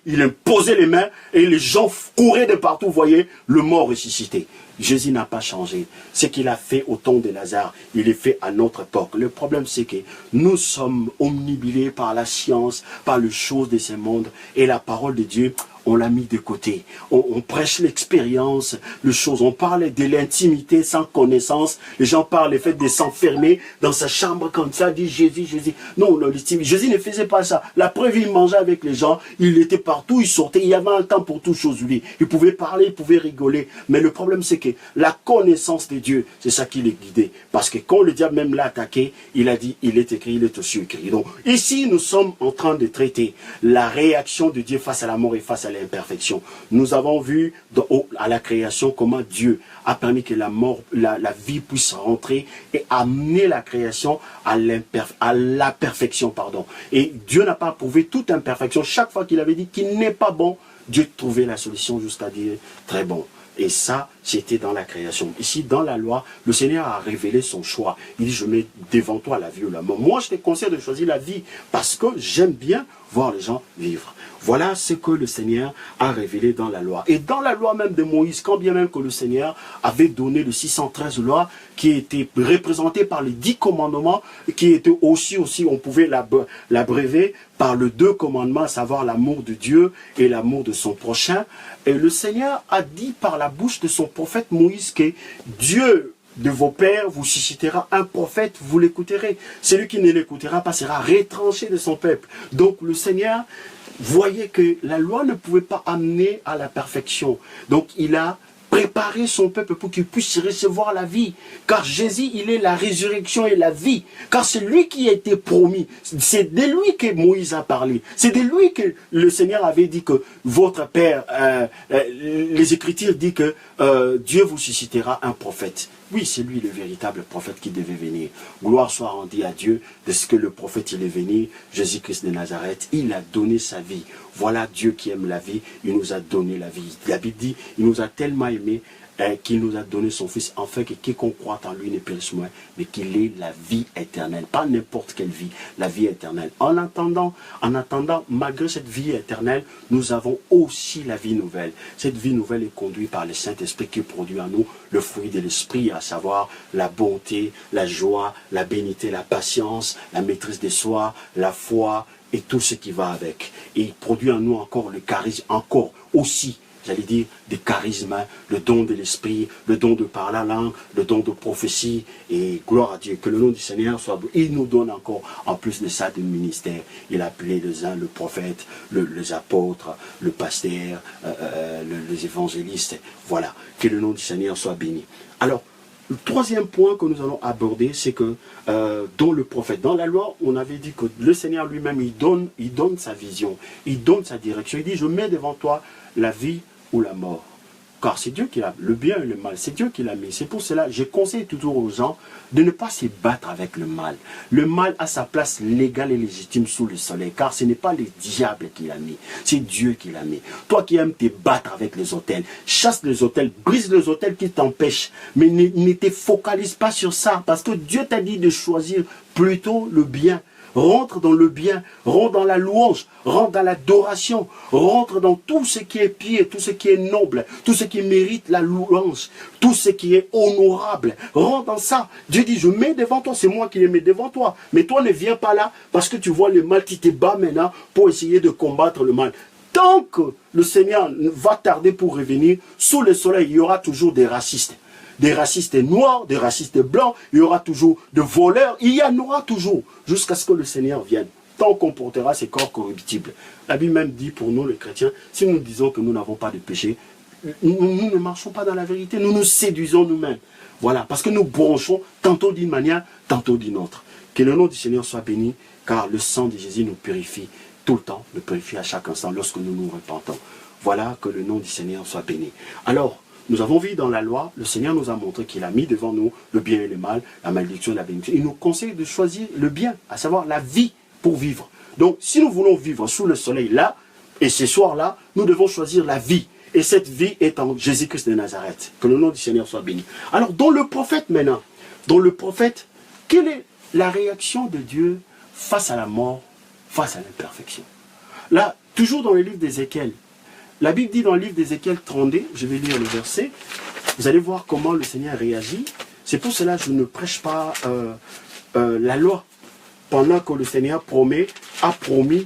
A: il imposait les mains, et les gens couraient de partout, vous voyez, le mort ressuscité. Jésus n'a pas changé. Ce qu'il a fait au temps de Lazare, il est fait à notre époque. Le problème, c'est que nous sommes omnibilés par la science, par les choses de ce monde, et la parole de Dieu, on l'a mis de côté. On prêche l'expérience, les choses. On parle de l'intimité sans connaissance. Les gens parlent le fait de s'enfermer dans sa chambre comme ça, dit Jésus, Jésus. Non, Jésus ne faisait pas ça. La preuve, il mangeait avec les gens, il était partout, il sortait, il y avait un temps pour toute chose, lui. Il pouvait parler, il pouvait rigoler. Mais le problème, c'est que la connaissance de Dieu, c'est ça qui les guidait. Parce que quand le diable même l'a attaqué, il a dit, il est écrit, il est aussi écrit. Donc, ici, nous sommes en train de traiter la réaction de Dieu face à la mort et face à l'imperfection. Nous avons vu à la création comment Dieu a permis que la mort, la vie puisse rentrer et amener la création à la perfection. Et Dieu n'a pas approuvé toute imperfection. Chaque fois qu'il avait dit qu'il n'est pas bon, Dieu trouvait la solution jusqu'à dire très bon. Et ça, c'était dans la création. Ici, dans la loi, le Seigneur a révélé son choix. Il dit, je mets devant toi la vie ou la mort. Moi, je te conseille de choisir la vie parce que j'aime bien voir les gens vivre. Voilà ce que le Seigneur a révélé dans la loi. Et dans la loi même de Moïse, quand bien même que le Seigneur avait donné le 613 lois qui étaient représentées par les 10 commandements, qui étaient aussi on pouvait l'abréver par les 2 commandements, à savoir l'amour de Dieu et l'amour de son prochain. Et le Seigneur a dit par la bouche de son prophète Moïse que Dieu de vos pères vous suscitera un prophète, vous l'écouterez. Celui qui ne l'écoutera pas sera retranché de son peuple. Donc le Seigneur voyait que la loi ne pouvait pas amener à la perfection. Donc il a préparé son peuple pour qu'il puisse recevoir la vie. Car Jésus, il est la résurrection et la vie. Car c'est lui qui a été promis. C'est de lui que Moïse a parlé. C'est de lui que le Seigneur avait dit que votre Père, les Écritures disent que Dieu vous suscitera un prophète. Oui, c'est lui le véritable prophète qui devait venir. Gloire soit rendue à Dieu de ce que le prophète il est venu, Jésus-Christ de Nazareth, il a donné sa vie. Voilà Dieu qui aime la vie, il nous a donné la vie. La Bible dit, il nous a tellement aimés qu'il nous a donné son Fils, afin que quiconque croit en lui ne périsse moins, mais qu'il ait la vie éternelle. Pas n'importe quelle vie, la vie éternelle. En attendant, malgré cette vie éternelle, nous avons aussi la vie nouvelle. Cette vie nouvelle est conduite par le Saint-Esprit qui produit en nous le fruit de l'Esprit, à savoir la bonté, la joie, la bénité, la patience, la maîtrise de soi, la foi et tout ce qui va avec. Et il produit en nous encore le charisme, encore aussi, j'allais dire, des charismes, le don de l'esprit, le don de parler la langue, le don de prophétie, et gloire à Dieu, que le nom du Seigneur soit beau. Il nous donne encore, en plus de ça, des ministères. Il a appelé les uns le prophète, les apôtres, le pasteur, les évangélistes. Voilà, que le nom du Seigneur soit béni. Alors, le troisième point que nous allons aborder, c'est que dans le prophète, dans la loi, on avait dit que le Seigneur lui-même, il donne sa vision, il donne sa direction. Il dit, je mets devant toi la vie ou la mort. Car c'est Dieu qui l'a, le bien et le mal, c'est Dieu qui l'a mis. C'est pour cela, je conseille toujours aux gens de ne pas se battre avec le mal. Le mal a sa place légale et légitime sous le soleil, car ce n'est pas le diable qui l'a mis, c'est Dieu qui l'a mis. Toi qui aimes te battre avec les autels, chasse les autels, brise les autels qui t'empêchent, mais ne te focalise pas sur ça, parce que Dieu t'a dit de choisir plutôt le bien. rentre dans le bien, rentre dans la louange, rentre dans l'adoration, rentre dans tout ce qui est pieux, tout ce qui est noble, tout ce qui mérite la louange, tout ce qui est honorable, rentre dans ça. Dieu dit, je mets devant toi, c'est moi qui les mets devant toi, mais toi ne viens pas là parce que tu vois le mal, tu te bats maintenant pour essayer de combattre le mal. Tant que le Seigneur va tarder pour revenir, sous le soleil, il y aura toujours des racistes. Des racistes noirs, des racistes blancs, il y aura toujours des voleurs, il y en aura toujours, jusqu'à ce que le Seigneur vienne. Tant qu'on portera ces corps corruptibles. La Bible même dit pour nous les chrétiens, si nous disons que nous n'avons pas de péché, nous ne marchons pas dans la vérité, nous nous séduisons nous-mêmes. Voilà, parce que nous branchons tantôt d'une manière, tantôt d'une autre. Que le nom du Seigneur soit béni, car le sang de Jésus nous purifie tout le temps, nous purifie à chaque instant lorsque nous nous repentons. Voilà, que le nom du Seigneur soit béni. Alors, nous avons vu dans la loi, le Seigneur nous a montré qu'il a mis devant nous le bien et le mal, la malédiction et la bénédiction. Il nous conseille de choisir le bien, à savoir la vie pour vivre. Donc, si nous voulons vivre sous le soleil là, et ce soir-là, nous devons choisir la vie. Et cette vie est en Jésus-Christ de Nazareth. Que le nom du Seigneur soit béni. Alors, dans le prophète maintenant, dans le prophète, quelle est la réaction de Dieu face à la mort, face à l'imperfection? Là, toujours dans le livre d'Ézéchiel, la Bible dit dans le livre d'Ézéchiel 32, je vais lire le verset, vous allez voir comment le Seigneur réagit. C'est pour cela que je ne prêche pas la loi, pendant que le Seigneur a promis,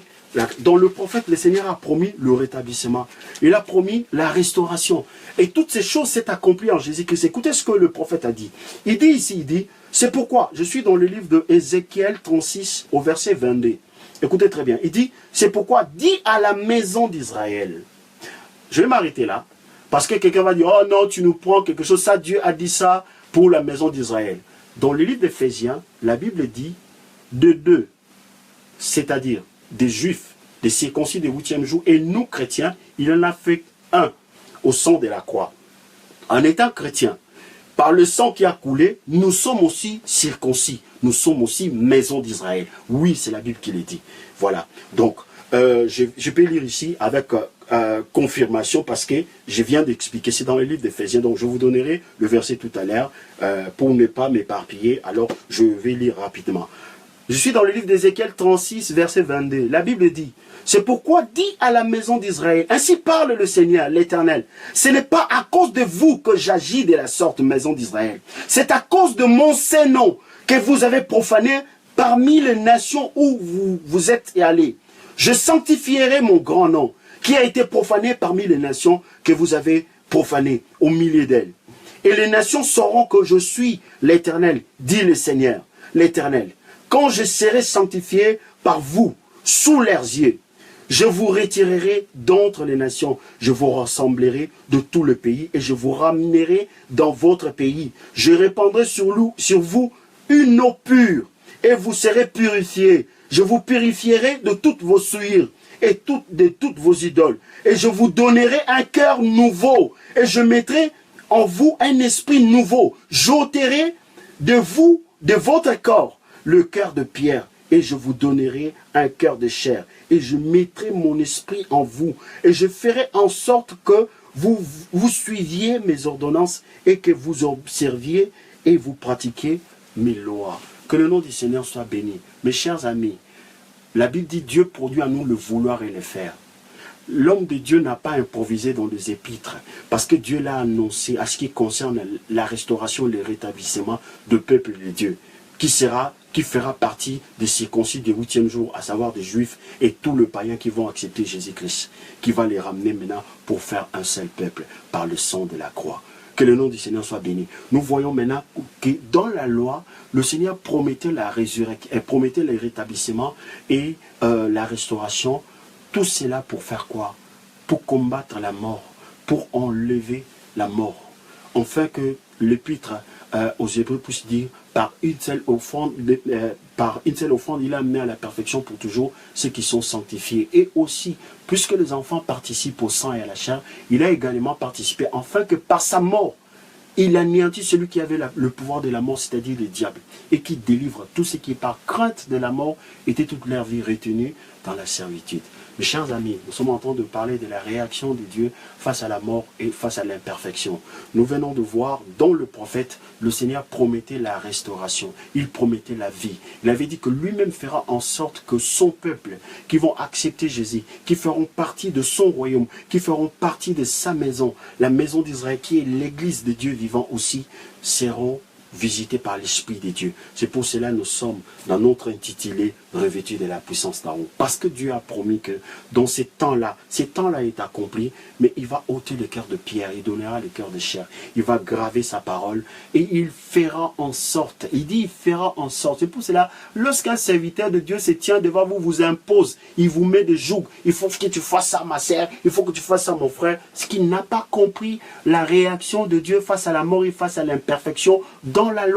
A: dans le prophète, le Seigneur a promis le rétablissement. Il a promis la restauration. Et toutes ces choses s'est accomplies en Jésus-Christ. Écoutez ce que le prophète a dit. Il dit ici, c'est pourquoi, je suis dans le livre de Ézéchiel 36 au verset 22. Écoutez très bien, il dit, c'est pourquoi dis à la maison d'Israël. Je vais m'arrêter là, parce que quelqu'un va dire, oh non, tu nous prends quelque chose, ça Dieu a dit ça pour la maison d'Israël. Dans le livre d'Éphésiens, la Bible dit, de deux, c'est-à-dire des Juifs, des circoncis des 8e jours, et nous chrétiens, il en a fait un au sang de la croix. En étant chrétiens, par le sang qui a coulé, nous sommes aussi circoncis, nous sommes aussi maison d'Israël. Oui, c'est la Bible qui le dit. Voilà, donc, je peux lire ici avec confirmation parce que je viens d'expliquer, c'est dans le livre d'Éphésiens, donc je vous donnerai le verset tout à l'heure pour ne pas m'éparpiller, alors je vais lire rapidement. Je suis dans le livre d'Ézéchiel 36, verset 22. La Bible dit, c'est pourquoi dis à la maison d'Israël, ainsi parle le Seigneur, l'Éternel, ce n'est pas à cause de vous que j'agis de la sorte, maison d'Israël, c'est à cause de mon saint nom que vous avez profané parmi les nations où vous êtes allés. Je sanctifierai mon grand nom, qui a été profané parmi les nations que vous avez profanées au milieu d'elles. Et les nations sauront que je suis l'Éternel, dit le Seigneur, l'Éternel. Quand je serai sanctifié par vous, sous leurs yeux, je vous retirerai d'entre les nations, je vous rassemblerai de tout le pays et je vous ramènerai dans votre pays. Je répandrai sur vous une eau pure et vous serez purifiés. Je vous purifierai de toutes vos souillures et de toutes vos idoles. Et je vous donnerai un cœur nouveau. Et je mettrai en vous un esprit nouveau. J'ôterai de vous, de votre corps, le cœur de pierre. Et je vous donnerai un cœur de chair. Et je mettrai mon esprit en vous. Et je ferai en sorte que vous suiviez mes ordonnances et que vous observiez et vous pratiquiez mes lois. Que le nom du Seigneur soit béni. Mes chers amis, la Bible dit Dieu produit en nous le vouloir et le faire. L'homme de Dieu n'a pas improvisé dans les épîtres, parce que Dieu l'a annoncé à ce qui concerne la restauration et le rétablissement de peuple de Dieu, qui fera partie des circoncis du 8e jour, à savoir des Juifs et tout le païen qui vont accepter Jésus-Christ, qui va les ramener maintenant pour faire un seul peuple par le sang de la croix. Que le nom du Seigneur soit béni. Nous voyons maintenant que dans la loi, le Seigneur promettait la résurrection, promettait le rétablissement et la restauration. Tout cela pour faire quoi? Pour combattre la mort, pour enlever la mort. Afin que l'épître aux Hébreux puisse dire, par une seule offrande, il a amené à la perfection pour toujours ceux qui sont sanctifiés. Et aussi, puisque les enfants participent au sang et à la chair, il a également participé, afin que par sa mort, il anéantit celui qui avait le pouvoir de la mort, c'est-à-dire le diable, et qui délivre tous ceux qui, par crainte de la mort, étaient toute leur vie retenus dans la servitude. Mes chers amis, nous sommes en train de parler de la réaction de Dieu face à la mort et face à l'imperfection. Nous venons de voir dans le prophète, le Seigneur promettait la restauration. Il promettait la vie. Il avait dit que lui-même fera en sorte que son peuple, qui vont accepter Jésus, qui feront partie de son royaume, qui feront partie de sa maison, la maison d'Israël, qui est l'église de Dieu vivant aussi, seront visités par l'Esprit de Dieu. C'est pour cela que nous sommes dans notre intitulé revêtus de la puissance d'en haut. Parce que Dieu a promis que dans ces temps-là est accompli, mais il va ôter le cœur de pierre, il donnera le cœur de chair. Il va graver sa parole et il fera en sorte, il dit il fera en sorte. C'est pour cela, lorsqu'un serviteur de Dieu se tient devant vous, vous impose, il vous met des jougs, il faut que tu fasses ça ma sœur, il faut que tu fasses ça mon frère, ce qui n'a pas compris la réaction de Dieu face à la mort et face à l'imperfection. Dans la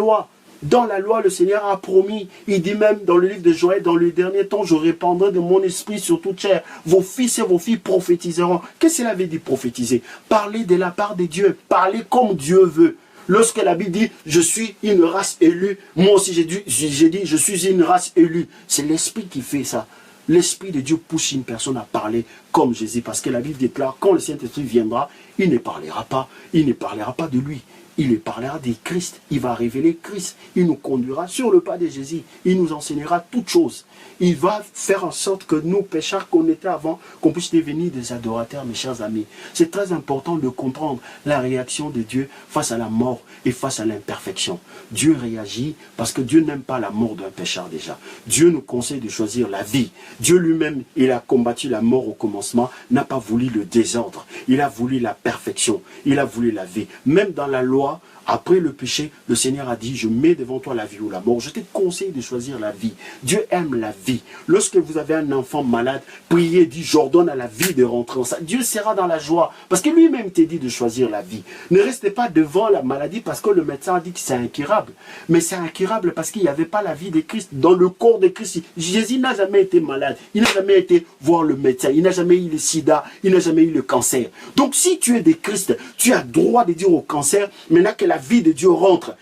A: loi, le Seigneur a promis, il dit même dans le livre de Joël, dans le dernier temps, je répandrai de mon esprit sur toute chair. Vos fils et vos filles prophétiseront. Qu'est-ce que cela veut dire prophétiser? Parler de la part de Dieu, parler comme Dieu veut. Lorsque la Bible dit, je suis une race élue, moi aussi j'ai dit, je suis une race élue. C'est l'Esprit qui fait ça. L'Esprit de Dieu pousse une personne à parler comme Jésus, parce que la Bible déclare, quand le Saint-Esprit viendra, il ne parlera pas de lui. Il parlera de Christ, il va révéler Christ, il nous conduira sur le pas de Jésus, il nous enseignera toutes choses. Il va faire en sorte que nous, pécheurs qu'on était avant, qu'on puisse devenir des adorateurs, mes chers amis. C'est très important de comprendre la réaction de Dieu face à la mort et face à l'imperfection. Dieu réagit parce que Dieu n'aime pas la mort d'un pécheur déjà. Dieu nous conseille de choisir la vie. Dieu lui-même, il a combattu la mort au commencement, n'a pas voulu le désordre. Il a voulu la perfection, il a voulu la vie. Même dans la loi, après le péché, le Seigneur a dit, je mets devant toi la vie ou la mort. Je te conseille de choisir la vie. Dieu aime la vie. Lorsque vous avez un enfant malade, priez, dit, j'ordonne à la vie de rentrer en ça. Dieu sera dans la joie. Parce que lui-même t'a dit de choisir la vie. Ne restez pas devant la maladie parce que le médecin a dit que c'est incurable. Mais c'est incurable parce qu'il n'y avait pas la vie de Christ dans le corps de Christ. Jésus n'a jamais été malade. Il n'a jamais été voir le médecin. Il n'a jamais eu le sida. Il n'a jamais eu le cancer. Donc si tu es de Christ, tu as droit de dire au cancer, maintenant que la vie de Dieu rentre,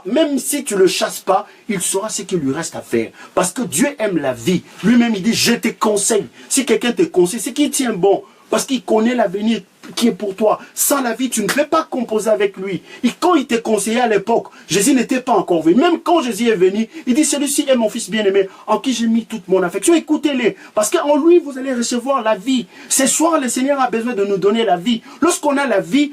A: même si tu ne le chasses pas, il saura ce qu'il lui reste à faire. Parce que Dieu aime la vie. Lui-même, il dit, je te conseille. Si quelqu'un te conseille, c'est qu'il tient bon. Parce qu'il connaît l'avenir qui est pour toi. Sans la vie, tu ne peux pas composer avec lui. Et quand il t'est conseillé à l'époque, Jésus n'était pas encore venu. Même quand Jésus est venu, il dit, celui-ci est mon fils bien-aimé, en qui j'ai mis toute mon affection. Écoutez-les, parce qu'en lui, vous allez recevoir la vie. Ce soir, le Seigneur a besoin de nous donner la vie. Lorsqu'on a la vie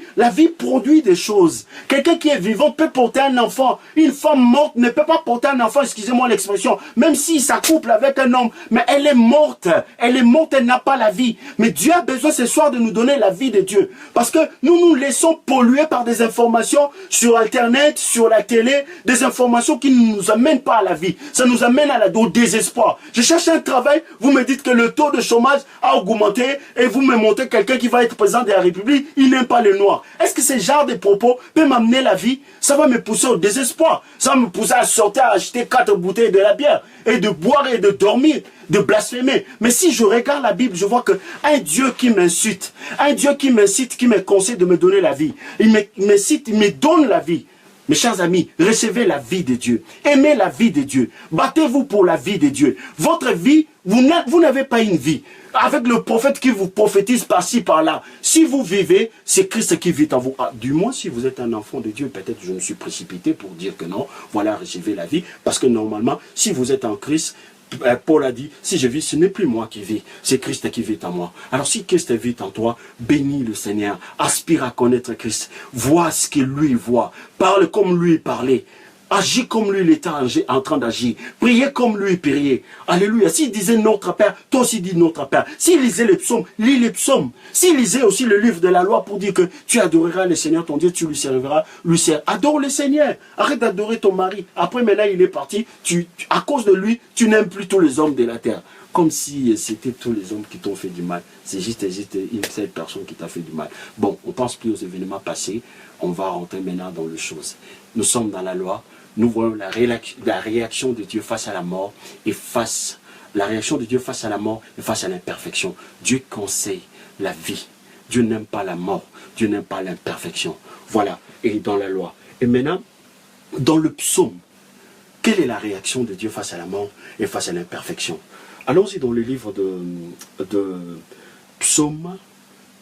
A: produit des choses. Quelqu'un qui est vivant peut porter un enfant. Une femme morte ne peut pas porter un enfant, excusez-moi l'expression, même s'il s'accouple avec un homme. Mais elle est morte, elle n'a pas la vie. Mais Dieu a besoin ce soir de nous donner la vie de Dieu. Parce que nous nous laissons polluer par des informations sur Internet, sur la télé, des informations qui ne nous amènent pas à la vie. Ça nous amène au désespoir. Je cherche un travail, vous me dites que le taux de chômage a augmenté et vous me montrez quelqu'un qui va être président de la République, il n'aime pas les Noirs. Est-ce que ce genre de propos peut m'amener la vie? Ça va me pousser au désespoir. Ça va me pousser à sortir, à acheter 4 bouteilles de la bière et de boire et de dormir, de blasphémer. Mais si je regarde la Bible, je vois que un Dieu qui m'incite, qui me conseille de me donner la vie. Il m'incite, il me donne la vie. Mes chers amis, recevez la vie de Dieu. Aimez la vie de Dieu. Battez-vous pour la vie de Dieu. Votre vie, vous n'avez pas une vie. Avec le prophète qui vous prophétise par-ci, par-là. Si vous vivez, c'est Christ qui vit en vous. Ah, du moins, si vous êtes un enfant de Dieu, peut-être je me suis précipité pour dire que non. Voilà, recevez la vie. Parce que normalement, si vous êtes en Christ, Paul a dit, si je vis, ce n'est plus moi qui vis, c'est Christ qui vit en moi. Alors si Christ vit en toi, bénis le Seigneur, aspire à connaître Christ, vois ce que lui voit, parle comme lui parlait, agis comme lui il était en train d'agir, priez comme lui priait. Alléluia. S'il disait notre Père, toi aussi dis notre Père. S'il lisait les psaumes, lis les psaumes. S'il lisait aussi le livre de la loi pour dire que tu adoreras le Seigneur ton Dieu, tu lui serviras, lui sers. Adore le Seigneur. Arrête d'adorer ton mari. Après maintenant il est parti, à cause de lui, tu n'aimes plus tous les hommes de la terre. Comme si c'était tous les hommes qui t'ont fait du mal. C'est juste une seule personne qui t'a fait du mal. Bon, on ne pense plus aux événements passés. On va rentrer maintenant dans les choses. Nous sommes dans la loi. Nous voyons la réaction de Dieu face à la mort et la réaction de Dieu face à la mort et face à l'imperfection. Dieu conseille la vie. Dieu n'aime pas la mort. Dieu n'aime pas l'imperfection. Voilà. Et dans la loi. Et maintenant, dans le psaume, quelle est la réaction de Dieu face à la mort et face à l'imperfection? Allons-y dans le livre de Psaume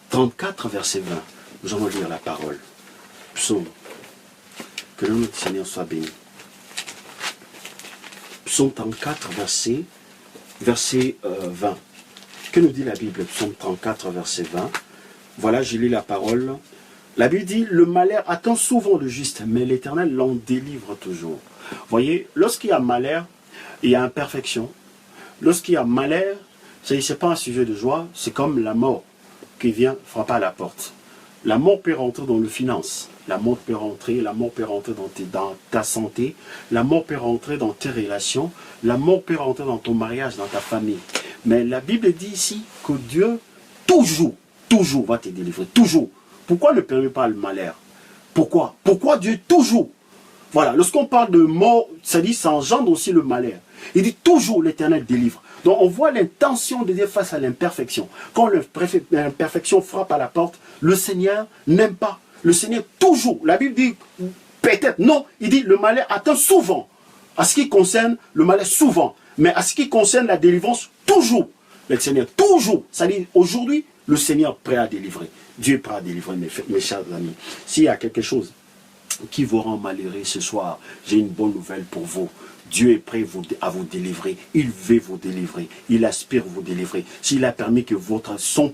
A: 34, verset 20. Nous allons lire la parole. Psaume. Que le nom du Seigneur soit béni. Psaume 34, verset 20. Que nous dit la Bible? Psaume 34, verset 20. Voilà, je lis la parole. La Bible dit, le malheur attend souvent le juste, mais l'Éternel l'en délivre toujours. Voyez, lorsqu'il y a malheur, il y a imperfection. Lorsqu'il y a malheur, ce n'est pas un sujet de joie, c'est comme la mort qui vient frapper à la porte. La mort peut rentrer dans le finance, la mort peut rentrer dans ta santé, la mort peut rentrer dans tes relations, la mort peut rentrer dans ton mariage, dans ta famille. Mais la Bible dit ici que Dieu, toujours va te délivrer, toujours. Pourquoi ne permet pas le malheur? Pourquoi Dieu toujours? Voilà, lorsqu'on parle de mort, ça dit ça engendre aussi le malheur. Il dit toujours l'Éternel délivre. Donc on voit l'intention de Dieu face à l'imperfection. Quand l'imperfection frappe à la porte, le Seigneur n'aime pas. Le Seigneur toujours. La Bible dit peut-être, non, il dit le malheur attend souvent. À ce qui concerne le malheur souvent. Mais à ce qui concerne la délivrance, toujours. Le Seigneur, toujours. Ça dit aujourd'hui, le Seigneur est prêt à délivrer. Dieu est prêt à délivrer, mes chers amis. S'il y a quelque chose qui vous rend malheureux ce soir, j'ai une bonne nouvelle pour vous. Dieu est prêt à vous délivrer. Il veut vous délivrer. Il aspire vous délivrer. S'il a permis que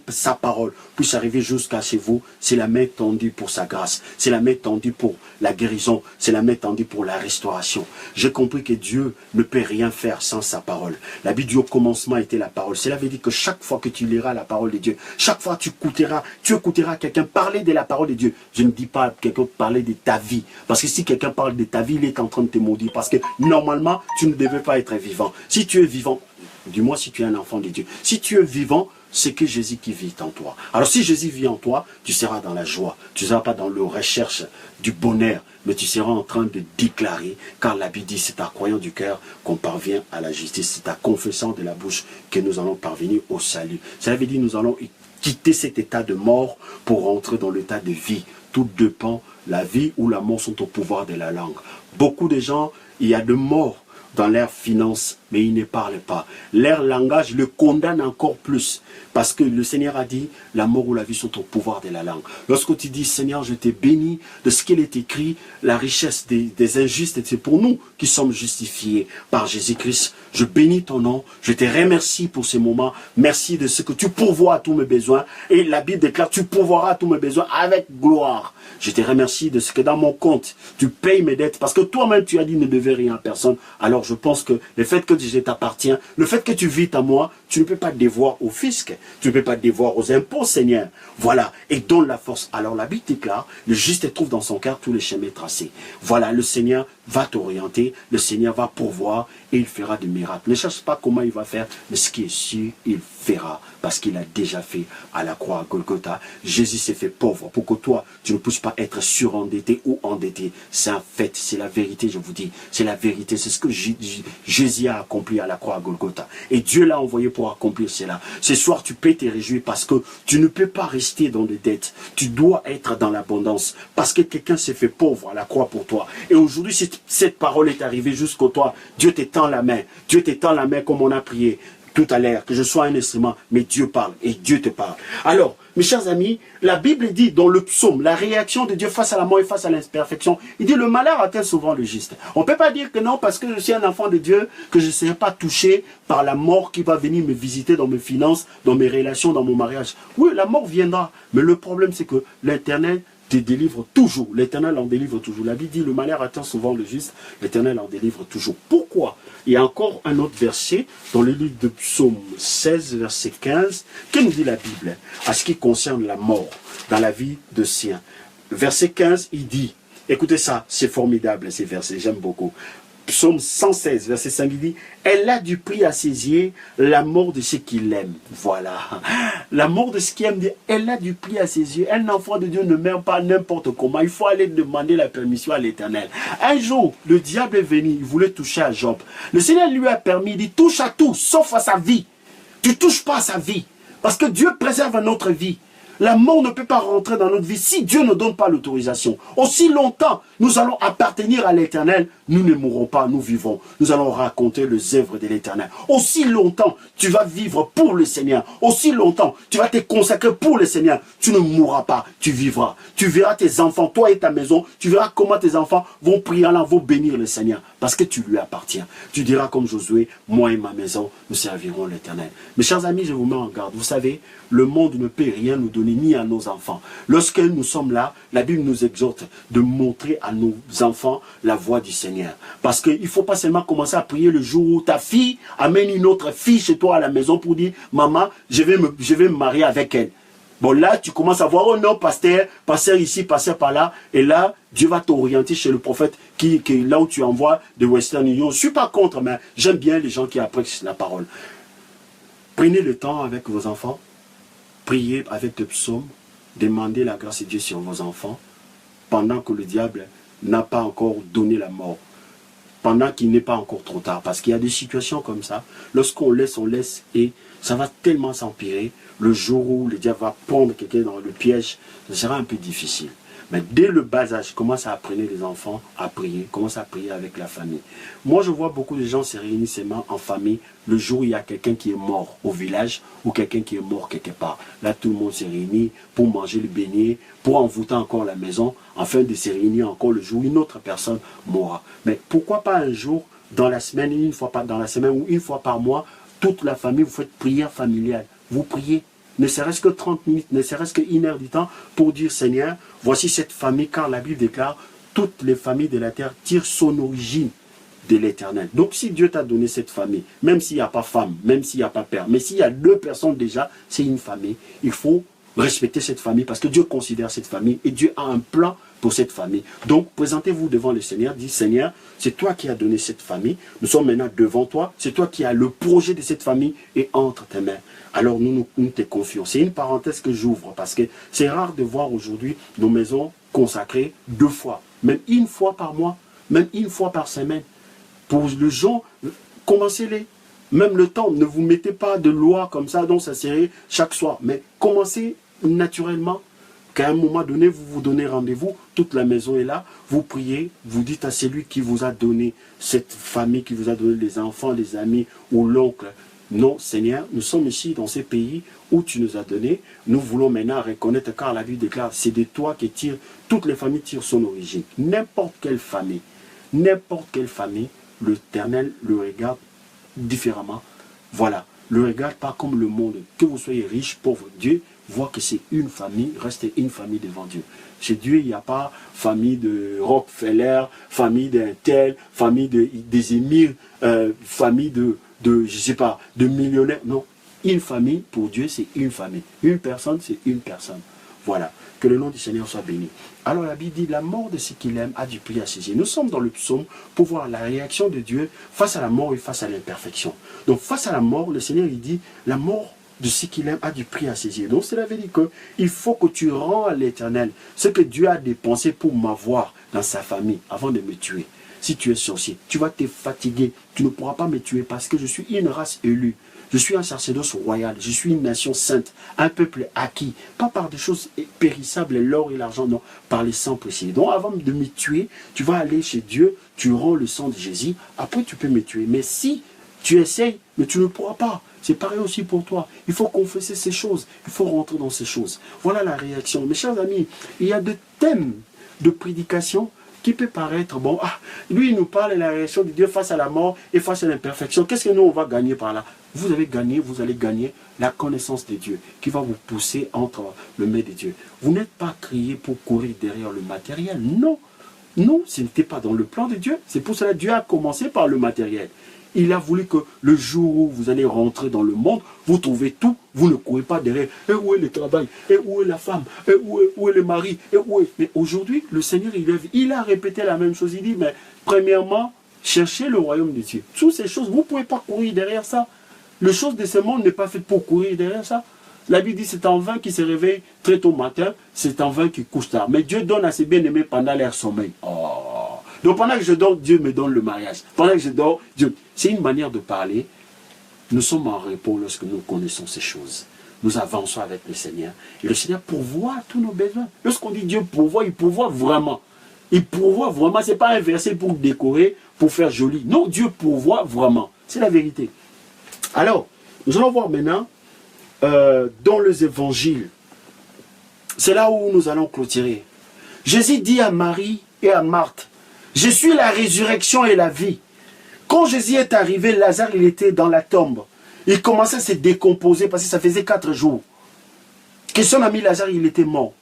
A: sa parole puisse arriver jusqu'à chez vous, c'est la main tendue pour sa grâce. C'est la main tendue pour la guérison. C'est la main tendue pour la restauration. J'ai compris que Dieu ne peut rien faire sans sa parole. La Bible dit au commencement était la parole. Cela veut dire que chaque fois que tu liras la parole de Dieu, chaque fois que tu écouteras quelqu'un parler de la parole de Dieu. Je ne dis pas quelqu'un parler de ta vie. Parce que si quelqu'un parle de ta vie, il est en train de te maudire. Parce que normalement, tu ne devais pas être vivant. Si tu es vivant, dis-moi si tu es un enfant de Dieu. Si tu es vivant, c'est que Jésus qui vit en toi. Alors si Jésus vit en toi, tu seras dans la joie. Tu ne seras pas dans la recherche du bonheur, mais tu seras en train de déclarer, car la Bible dit, c'est en croyant du cœur qu'on parvient à la justice. C'est en confessant de la bouche que nous allons parvenir au salut. Ça veut dire nous allons quitter cet état de mort pour rentrer dans l'état de vie. Tout dépend, la vie ou la mort sont au pouvoir de la langue. Beaucoup de gens, il y a de morts dans leur finance, mais ils ne parlent pas. Leur langage le condamne encore plus. Parce que le Seigneur a dit, la mort ou la vie sont au pouvoir de la langue. Lorsque tu dis, Seigneur, je t'ai béni de ce qu'il est écrit, la richesse des injustes, c'est pour nous qui sommes justifiés par Jésus-Christ. Je bénis ton nom, je te remercie pour ces moments. Merci de ce que tu pourvois à tous mes besoins. Et la Bible déclare, tu pourvoiras à tous mes besoins avec gloire. Je te remercie de ce que dans mon compte, tu payes mes dettes. Parce que toi-même, tu as dit, ne devais rien à personne. Alors je pense que le fait que je t'appartiens, le fait que tu vis à moi, tu ne peux pas te dévoir au fisc. Tu ne peux pas te dévoir aux impôts, Seigneur. Voilà. Et donne la force. Alors la Bible déclare, le juste trouve dans son cœur tous les chemins tracés. Voilà, le Seigneur va t'orienter, le Seigneur va pourvoir et il fera des miracles. Ne cherche pas comment il va faire, mais ce qui est sûr, il fera. Parce qu'il a déjà fait à la croix à Golgotha. Jésus s'est fait pauvre pour que toi, tu ne puisses pas être surendetté ou endetté. C'est un fait, c'est la vérité, je vous dis. C'est la vérité, c'est ce que Jésus a accompli à la croix à Golgotha. Et Dieu l'a envoyé pour accomplir cela. Ce soir, tu peux te réjouir parce que tu ne peux pas rester dans les dettes. Tu dois être dans l'abondance. Parce que quelqu'un s'est fait pauvre à la croix pour toi. Et aujourd'hui, cette parole est arrivée jusqu'au toi. Dieu t'étend la main. Dieu t'étend la main comme on a prié tout à l'heure, que je sois un instrument, mais Dieu parle et Dieu te parle. Alors, mes chers amis, la Bible dit dans le psaume, la réaction de Dieu face à la mort et face à l'imperfection, il dit le malheur atteint souvent le juste. On ne peut pas dire que non, parce que je suis un enfant de Dieu, que je ne serai pas touché par la mort qui va venir me visiter dans mes finances, dans mes relations, dans mon mariage. Oui, la mort viendra, mais le problème c'est que l'Éternel te délivre toujours. L'Éternel en délivre toujours. La Bible dit le malheur atteint souvent le juste, l'Éternel en délivre toujours. Pourquoi? Il y a encore un autre verset dans le livre de Psaume 16, verset 15. Que nous dit la Bible à ce qui concerne la mort dans la vie de sien? Verset 15, il dit, écoutez ça, c'est formidable ces versets, j'aime beaucoup. Psaume 116, verset 5, il dit, elle a du prix à ses yeux la mort de ceux qui l'aiment. Voilà. La mort de ceux qui aiment, elle a du prix à ses yeux. Un enfant de Dieu ne meurt pas n'importe comment. Il faut aller demander la permission à l'Éternel. Un jour, le diable est venu, il voulait toucher à Job. Le Seigneur lui a permis, il dit, touche à tout, sauf à sa vie. Tu ne touches pas à sa vie. Parce que Dieu préserve notre vie. La mort ne peut pas rentrer dans notre vie si Dieu ne donne pas l'autorisation. Aussi longtemps nous allons appartenir à l'Éternel, nous ne mourrons pas, nous vivons. Nous allons raconter les œuvres de l'Éternel. Aussi longtemps tu vas vivre pour le Seigneur. Aussi longtemps tu vas te consacrer pour le Seigneur. Tu ne mourras pas, tu vivras. Tu verras tes enfants, toi et ta maison, tu verras comment tes enfants vont prier Allah, vont bénir le Seigneur. Parce que tu lui appartiens. Tu diras comme Josué, moi et ma maison, nous servirons l'Éternel. Mes chers amis, je vous mets en garde. Vous savez, le monde ne peut rien nous donner, ni à nos enfants. Lorsque nous sommes là, la Bible nous exhorte de montrer à nos enfants la voie du Seigneur. Parce qu'il ne faut pas seulement commencer à prier le jour où ta fille amène une autre fille chez toi à la maison pour dire, maman, je vais me marier avec elle. Bon, là, tu commences à voir, oh non, pasteur ici, pasteur par là. Et là, Dieu va t'orienter chez le prophète qui là où tu envoies de Western Union. Je ne suis pas contre, mais j'aime bien les gens qui apprennent la parole. Prenez le temps avec vos enfants. Priez avec le psaume. Demandez la grâce de Dieu sur vos enfants. Pendant que le diable n'a pas encore donné la mort. Pendant qu'il n'est pas encore trop tard. Parce qu'il y a des situations comme ça. Lorsqu'on laisse, et ça va tellement s'empirer. Le jour où le diable va prendre quelqu'un dans le piège, ça sera un peu difficile. Mais dès le bas âge, commence à apprendre les enfants à prier, commence à prier avec la famille. Moi, je vois beaucoup de gens se réunir seulement en famille le jour où il y a quelqu'un qui est mort au village ou quelqu'un qui est mort quelque part. Là, tout le monde se réunit pour manger le beignet, pour envoûter encore la maison, afin de se réunir encore le jour où une autre personne mourra. Mais pourquoi pas un jour dans la semaine, une fois par dans la semaine ou une fois par mois, toute la famille, vous faites prière familiale. Vous priez. Ne serait-ce que 30 minutes, ne serait-ce qu'une heure du temps pour dire Seigneur, voici cette famille, car la Bible déclare, toutes les familles de la terre tirent son origine de l'Éternel. Donc si Dieu t'a donné cette famille, même s'il n'y a pas femme, même s'il n'y a pas père, mais s'il y a deux personnes déjà, c'est une famille. Il faut respecter cette famille parce que Dieu considère cette famille et Dieu a un plan pour cette famille. Donc présentez-vous devant le Seigneur, dites Seigneur, c'est toi qui as donné cette famille, nous sommes maintenant devant toi, c'est toi qui as le projet de cette famille et entre tes mains. Alors nous te confions. C'est une parenthèse que j'ouvre parce que c'est rare de voir aujourd'hui nos maisons consacrées 2 fois, même une fois par mois, même une fois par semaine. Pour le gens, commencez-les. Même le temps, ne vous mettez pas de loi comme ça, donc ça serait chaque soir. Mais commencez naturellement, qu'à un moment donné, vous vous donnez rendez-vous, toute la maison est là, vous priez, vous dites à celui qui vous a donné cette famille, qui vous a donné les enfants, les amis ou l'oncle, non Seigneur, nous sommes ici dans ces pays où tu nous as donné, nous voulons maintenant reconnaître, car la Bible déclare, c'est de toi qui tire, toutes les familles tirent son origine. N'importe quelle famille, l'Éternel le regarde différemment. Voilà, le regarde pas comme le monde. Que vous soyez riche, pauvre, Dieu voit que c'est une famille, restez une famille devant Dieu. Chez Dieu, il n'y a pas famille de Rockefeller, famille d'un tel, famille des émirs, famille je sais pas, de millionnaires. Non, une famille, pour Dieu, c'est une famille. Une personne, c'est une personne. Voilà, que le nom du Seigneur soit béni. Alors la Bible dit, la mort de ce qu'il aime a du prix à saisir. Nous sommes dans le psaume pour voir la réaction de Dieu face à la mort et face à l'imperfection. Donc face à la mort, le Seigneur il dit, la mort de ce qu'il aime a du prix à saisir. Donc cela veut dire qu'il faut que tu rends à l'Éternel ce que Dieu a dépensé pour m'avoir dans sa famille avant de me tuer. Si tu es sorcier, tu vas te fatiguer, tu ne pourras pas me tuer parce que je suis une race élue. Je suis un sacerdoce royal, je suis une nation sainte, un peuple acquis, pas par des choses périssables, l'or et l'argent, non, par les sangs précieux. Donc avant de me tuer, tu vas aller chez Dieu, tu rends le sang de Jésus, après tu peux me tuer. Mais si tu essayes, mais tu ne pourras pas. C'est pareil aussi pour toi. Il faut confesser ces choses, il faut rentrer dans ces choses. Voilà la réaction. Mes chers amis, il y a des thèmes de prédication qui peut paraître, bon, lui il nous parle de la réaction de Dieu face à la mort et face à l'imperfection. Qu'est-ce que nous on va gagner par là? Vous allez gagner la connaissance de Dieu qui va vous pousser entre le mains de Dieu. Vous n'êtes pas créé pour courir derrière le matériel. Non, non, ce n'était pas dans le plan de Dieu. C'est pour cela que Dieu a commencé par le matériel. Il a voulu que le jour où vous allez rentrer dans le monde, vous trouvez tout, vous ne courez pas derrière. Et où est le travail? Et où est la femme? Et où est le mari? Et où est... Mais aujourd'hui, le Seigneur, il a répété la même chose. Il dit, mais premièrement, cherchez le royaume de Dieu. Toutes ces choses, vous ne pouvez pas courir derrière ça. Les choses de ce monde n'est pas fait pour courir derrière ça. La Bible dit, c'est en vain qui se réveille très tôt matin, c'est en vain qui couche tard. Mais Dieu donne à ses bien-aimés pendant leur sommeil. Oh. Donc pendant que je dors, Dieu me donne le mariage. Pendant que je dors, Dieu... C'est une manière de parler. Nous sommes en repos lorsque nous connaissons ces choses. nous avançons avec le Seigneur. Et le Seigneur pourvoit à tous nos besoins. Lorsqu'on dit Dieu pourvoit, il pourvoit vraiment. Il pourvoit vraiment. Ce n'est pas un verset pour décorer, pour faire joli. Non, Dieu pourvoit vraiment. C'est la vérité. Alors, nous allons voir maintenant dans les évangiles. C'est là où nous allons clôturer. Jésus dit à Marie et à Marthe, « Je suis la résurrection et la vie. » Quand Jésus est arrivé, Lazare, il était dans la tombe. Il commençait à se décomposer parce que ça faisait 4 jours que son ami Lazare, il était mort.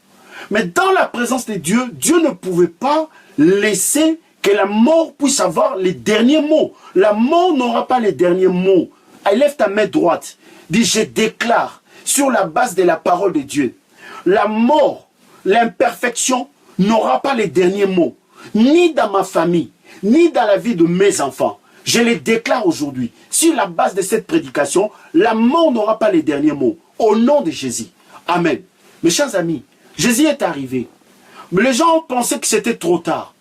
A: Mais dans la présence de Dieu, Dieu ne pouvait pas laisser que la mort puisse avoir les derniers mots. La mort n'aura pas les derniers mots. Élève ta main droite. Dis, je déclare sur la base de la parole de Dieu. La mort, l'imperfection n'aura pas les derniers mots. Ni dans ma famille, ni dans la vie de mes enfants. Je les déclare aujourd'hui. Sur la base de cette prédication, la mort n'aura pas les derniers mots. Au nom de Jésus. Amen. Mes chers amis, Jésus est arrivé. Mais les gens pensaient que c'était trop tard.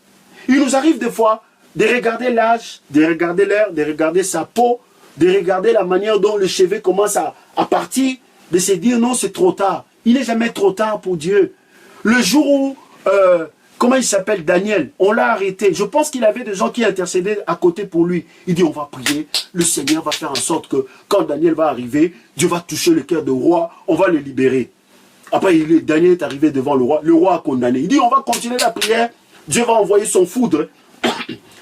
A: Il nous arrive des fois de regarder l'âge, de regarder l'air, de regarder sa peau, de regarder la manière dont le cheveu commence à partir, de se dire non, c'est trop tard. Il n'est jamais trop tard pour Dieu. Le jour où, comment il s'appelle, Daniel, on l'a arrêté. Je pense qu'il avait des gens qui intercédaient à côté pour lui. Il dit, on va prier, le Seigneur va faire en sorte que quand Daniel va arriver, Dieu va toucher le cœur du roi, on va le libérer. Après, Daniel est arrivé devant le roi a condamné. Il dit, on va continuer la prière, Dieu va envoyer son foudre.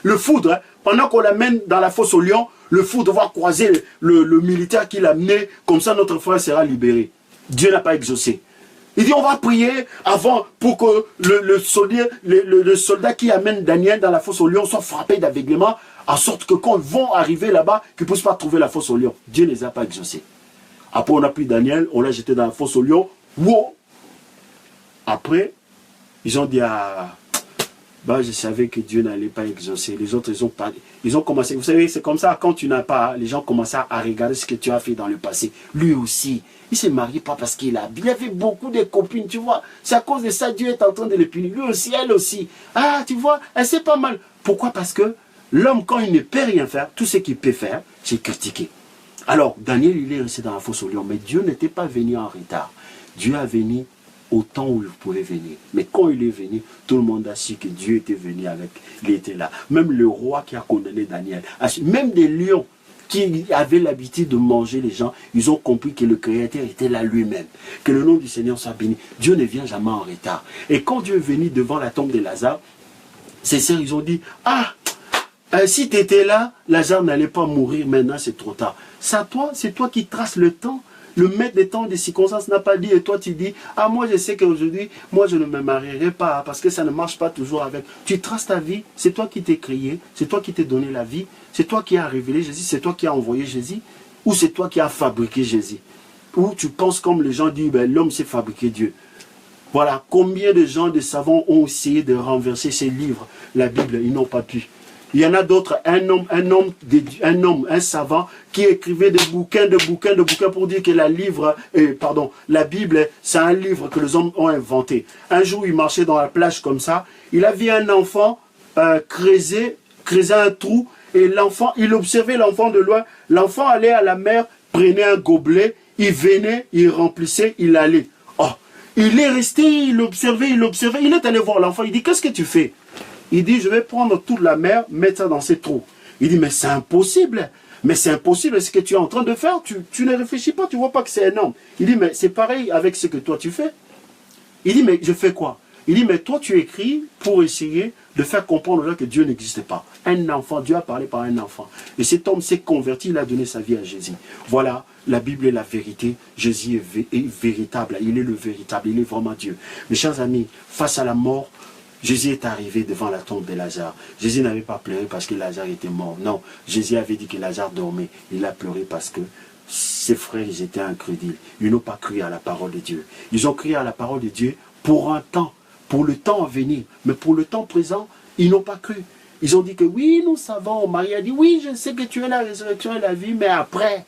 A: Le foudre, pendant qu'on l'amène dans la fosse au lion, le foudre va croiser le militaire qui l'a amené, comme ça notre frère sera libéré. Dieu n'a pas exaucé. Il dit, on va prier avant pour que le soldat qui amène Daniel dans la fosse au lion soit frappé d'aveuglement, en sorte que quand ils vont arriver là-bas, qu'ils ne puissent pas trouver la fosse au lion. Dieu ne les a pas exaucés. Après, on a pris Daniel, on l'a jeté dans la fosse au lion. Wow. Après, ils ont dit, ah, bah, je savais que Dieu n'allait pas exaucer. Les autres, ils ont commencé. Vous savez, c'est comme ça, quand tu n'as pas, les gens commencent à regarder ce que tu as fait dans le passé. Lui aussi, il ne s'est marié pas parce qu'il a. Il avait beaucoup de copines, tu vois. C'est à cause de ça, Dieu est en train de le punir. Lui aussi, elle aussi. Ah, tu vois, elle sait pas mal. Pourquoi? Parce que l'homme, quand il ne peut rien faire, tout ce qu'il peut faire, c'est critiquer. Alors, Daniel, il est resté dans la fosse au lion. Mais Dieu n'était pas venu en retard. Dieu a venu au temps où il pouvait venir. Mais quand il est venu, tout le monde a su que Dieu était venu avec. Il était là. Même le roi qui a condamné Daniel. Même des lions qui avaient l'habitude de manger les gens, ils ont compris que le Créateur était là lui-même. Que le nom du Seigneur soit béni. Dieu ne vient jamais en retard. Et quand Dieu est venu devant la tombe de Lazare, ses sœurs, ils ont dit, ah, si tu étais là, Lazare n'allait pas mourir, maintenant c'est trop tard. C'est toi qui traces le temps. Le maître des temps, des circonstances n'a pas dit, et toi tu dis, ah moi je sais qu'aujourd'hui, moi je ne me marierai pas, parce que ça ne marche pas toujours avec. Tu traces ta vie, c'est toi qui t'es créé, c'est toi qui t'es donné la vie, c'est toi qui as révélé Jésus, c'est toi qui as envoyé Jésus, ou c'est toi qui as fabriqué Jésus. Ou tu penses comme les gens disent, ben, l'homme s'est fabriqué Dieu. Voilà, combien de gens, de savants ont essayé de renverser ces livres, la Bible, ils n'ont pas pu. Il y en a d'autres, un savant qui écrivait des bouquins pour dire que la Bible, c'est un livre que les hommes ont inventé. Un jour, il marchait dans la plage comme ça, il a vu un enfant creuser un trou, et l'enfant, il observait l'enfant de loin. L'enfant allait à la mer, prenait un gobelet, il venait, il remplissait, il allait. Oh, il est resté, il observait, il est allé voir l'enfant, il dit, qu'est-ce que tu fais? Il dit, je vais prendre toute la mer, mettre ça dans ces trous. Il dit, mais c'est impossible. Mais c'est impossible ce que tu es en train de faire. Tu ne réfléchis pas, tu ne vois pas que c'est énorme. Il dit, mais c'est pareil avec ce que toi tu fais. Il dit, mais je fais quoi? Il dit, mais toi tu écris pour essayer de faire comprendre aux gens que Dieu n'existe pas. Un enfant, Dieu a parlé par un enfant. Et cet homme s'est converti, il a donné sa vie à Jésus. Voilà, la Bible est la vérité. Jésus est véritable, il est le véritable, il est vraiment Dieu. Mes chers amis, face à la mort, Jésus est arrivé devant la tombe de Lazare. Jésus n'avait pas pleuré parce que Lazare était mort. Non, Jésus avait dit que Lazare dormait. Il a pleuré parce que ses frères, ils étaient incrédules. Ils n'ont pas cru à la parole de Dieu. Ils ont cru à la parole de Dieu pour un temps, pour le temps à venir. Mais pour le temps présent, ils n'ont pas cru. Ils ont dit que oui, nous savons. Marie a dit, oui, je sais que tu es la résurrection et la vie, mais après.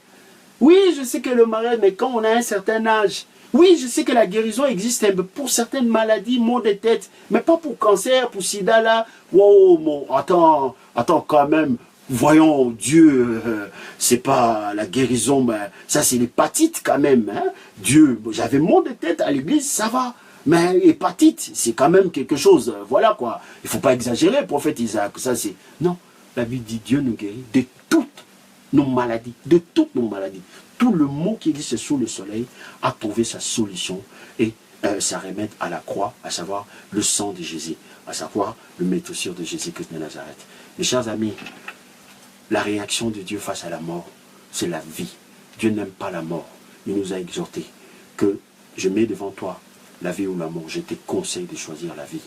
A: Oui, je sais que le mariage, mais quand on a un certain âge. Oui, je sais que la guérison existe pour certaines maladies, maux de tête, mais pas pour cancer, pour sida là. Wow, attends quand même. voyons, Dieu, c'est pas la guérison, mais ça c'est l'hépatite quand même. Hein. Dieu, j'avais mon de tête à l'église, ça va. Mais hépatite, c'est quand même quelque chose. Voilà quoi. Il ne faut pas exagérer, prophète Isaac. Ça c'est. Non. La Bible dit Dieu nous guérit de toutes nos maladies. De toutes nos maladies. Tout le mot qui existe sous le soleil a trouvé sa solution et sa remède à la croix, à savoir le sang de Jésus, à savoir le métocire de Jésus-Christ de Nazareth. Mes chers amis, la réaction de Dieu face à la mort, c'est la vie. Dieu n'aime pas la mort. Il nous a exhorté que je mets devant toi la vie ou la mort. Je te conseille de choisir la vie.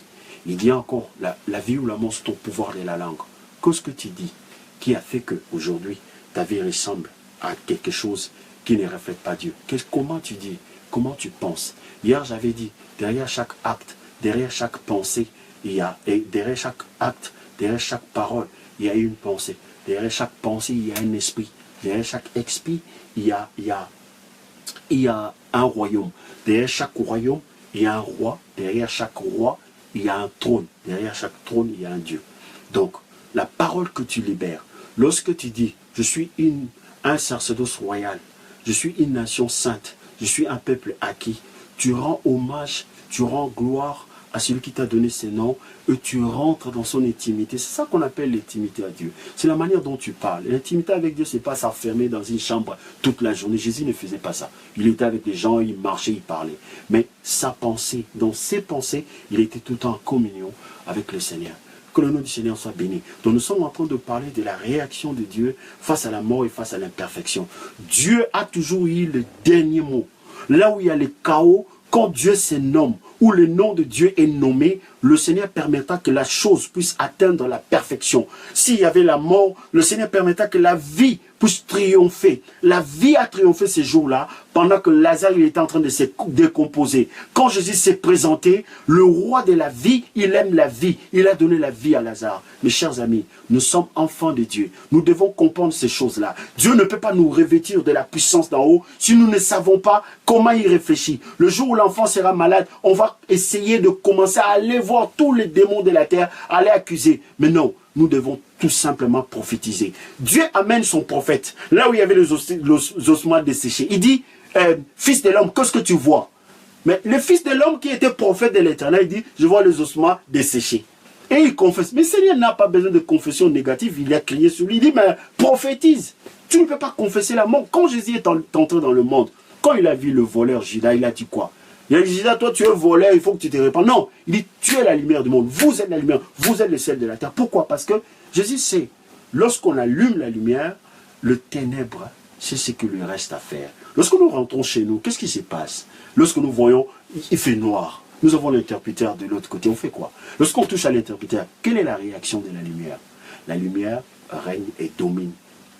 A: Il dit encore, la vie ou la mort, c'est ton pouvoir de la langue. Qu'est-ce que tu dis qui a fait qu'aujourd'hui, ta vie ressemble à quelque chose qui ne reflète pas Dieu? Comment tu dis? Comment tu penses? Hier, j'avais dit, derrière chaque acte, derrière chaque pensée, derrière chaque acte, derrière chaque parole, il y a une pensée. Derrière chaque pensée, il y a un esprit. Derrière chaque esprit, il y a un royaume. Derrière chaque royaume, il y a un roi. Derrière chaque roi, il y a un trône. Derrière chaque trône, il y a un Dieu. Donc, la parole que tu libères, lorsque tu dis, je suis un sacerdoce royal, je suis une nation sainte, je suis un peuple acquis, tu rends hommage, tu rends gloire à celui qui t'a donné ses noms, et tu rentres dans son intimité. C'est ça qu'on appelle l'intimité à Dieu. C'est la manière dont tu parles. L'intimité avec Dieu, c'est pas s'enfermer dans une chambre toute la journée. Jésus ne faisait pas ça. Il était avec les gens, il marchait, il parlait. Mais sa pensée, dans ses pensées, il était tout le temps en communion avec le Seigneur. Que le nom du Seigneur soit béni. Donc nous sommes en train de parler de la réaction de Dieu face à la mort et face à l'imperfection. Dieu a toujours eu le dernier mot. Là où il y a le chaos, quand Dieu se nomme, où le nom de Dieu est nommé, le Seigneur permettra que la chose puisse atteindre la perfection. S'il y avait la mort, le Seigneur permettra que la vie puisse triompher. La vie a triomphé ces jours-là, pendant que Lazare il était en train de se décomposer. Quand Jésus s'est présenté, le roi de la vie, il aime la vie. Il a donné la vie à Lazare. Mes chers amis, nous sommes enfants de Dieu. Nous devons comprendre ces choses-là. Dieu ne peut pas nous revêtir de la puissance d'en haut si nous ne savons pas comment il réfléchit. Le jour où l'enfant sera malade, on va essayer de commencer à aller voir tous les démons de la terre, à les accuser. Mais non, nous devons tout simplement prophétiser. Dieu amène son prophète, là où il y avait les ossements desséchés. Il dit, fils de l'homme, qu'est-ce que tu vois? Mais le fils de l'homme qui était prophète de l'Éternel, il dit, je vois les ossements desséchés. Et il confesse. Mais le Seigneur n'a pas besoin de confession négative, il a crié sur lui. Il dit, mais prophétise. Tu ne peux pas confesser la mort. Quand Jésus est entré dans le monde, quand il a vu le voleur Judas, il a dit quoi? Il a dit, Judas, toi tu es voleur, il faut que tu te répandes. Non, il dit, tu es la lumière du monde, vous êtes la lumière, vous êtes le sel de la terre. Pourquoi? Parce que Jésus sait, lorsqu'on allume la lumière, le ténèbre, c'est ce qu'il lui reste à faire. Lorsque nous rentrons chez nous, qu'est-ce qui se passe? Lorsque nous voyons, il fait noir, nous avons l'interpréteur de l'autre côté, on fait quoi? Lorsqu'on touche à l'interpréteur, quelle est la réaction de la lumière? La lumière règne et domine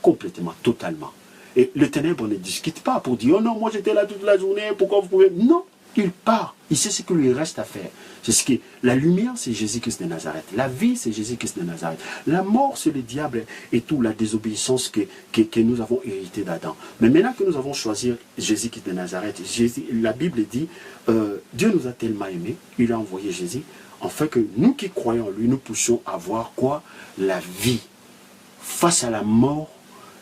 A: complètement, totalement. Et le ténèbre ne discute pas pour dire, oh non, moi j'étais là toute la journée, pourquoi vous pouvez... Non, il part, il sait ce qu'il lui reste à faire. C'est ce qui... La lumière, c'est Jésus-Christ de Nazareth. La vie, c'est Jésus-Christ de Nazareth. La mort, c'est le diable et toute la désobéissance que nous avons héritée d'Adam. Mais maintenant que nous avons choisi Jésus-Christ de Nazareth, la Bible dit, Dieu nous a tellement aimés, il a envoyé Jésus, afin que nous qui croyons en lui, nous puissions avoir quoi? La vie. Face à la mort,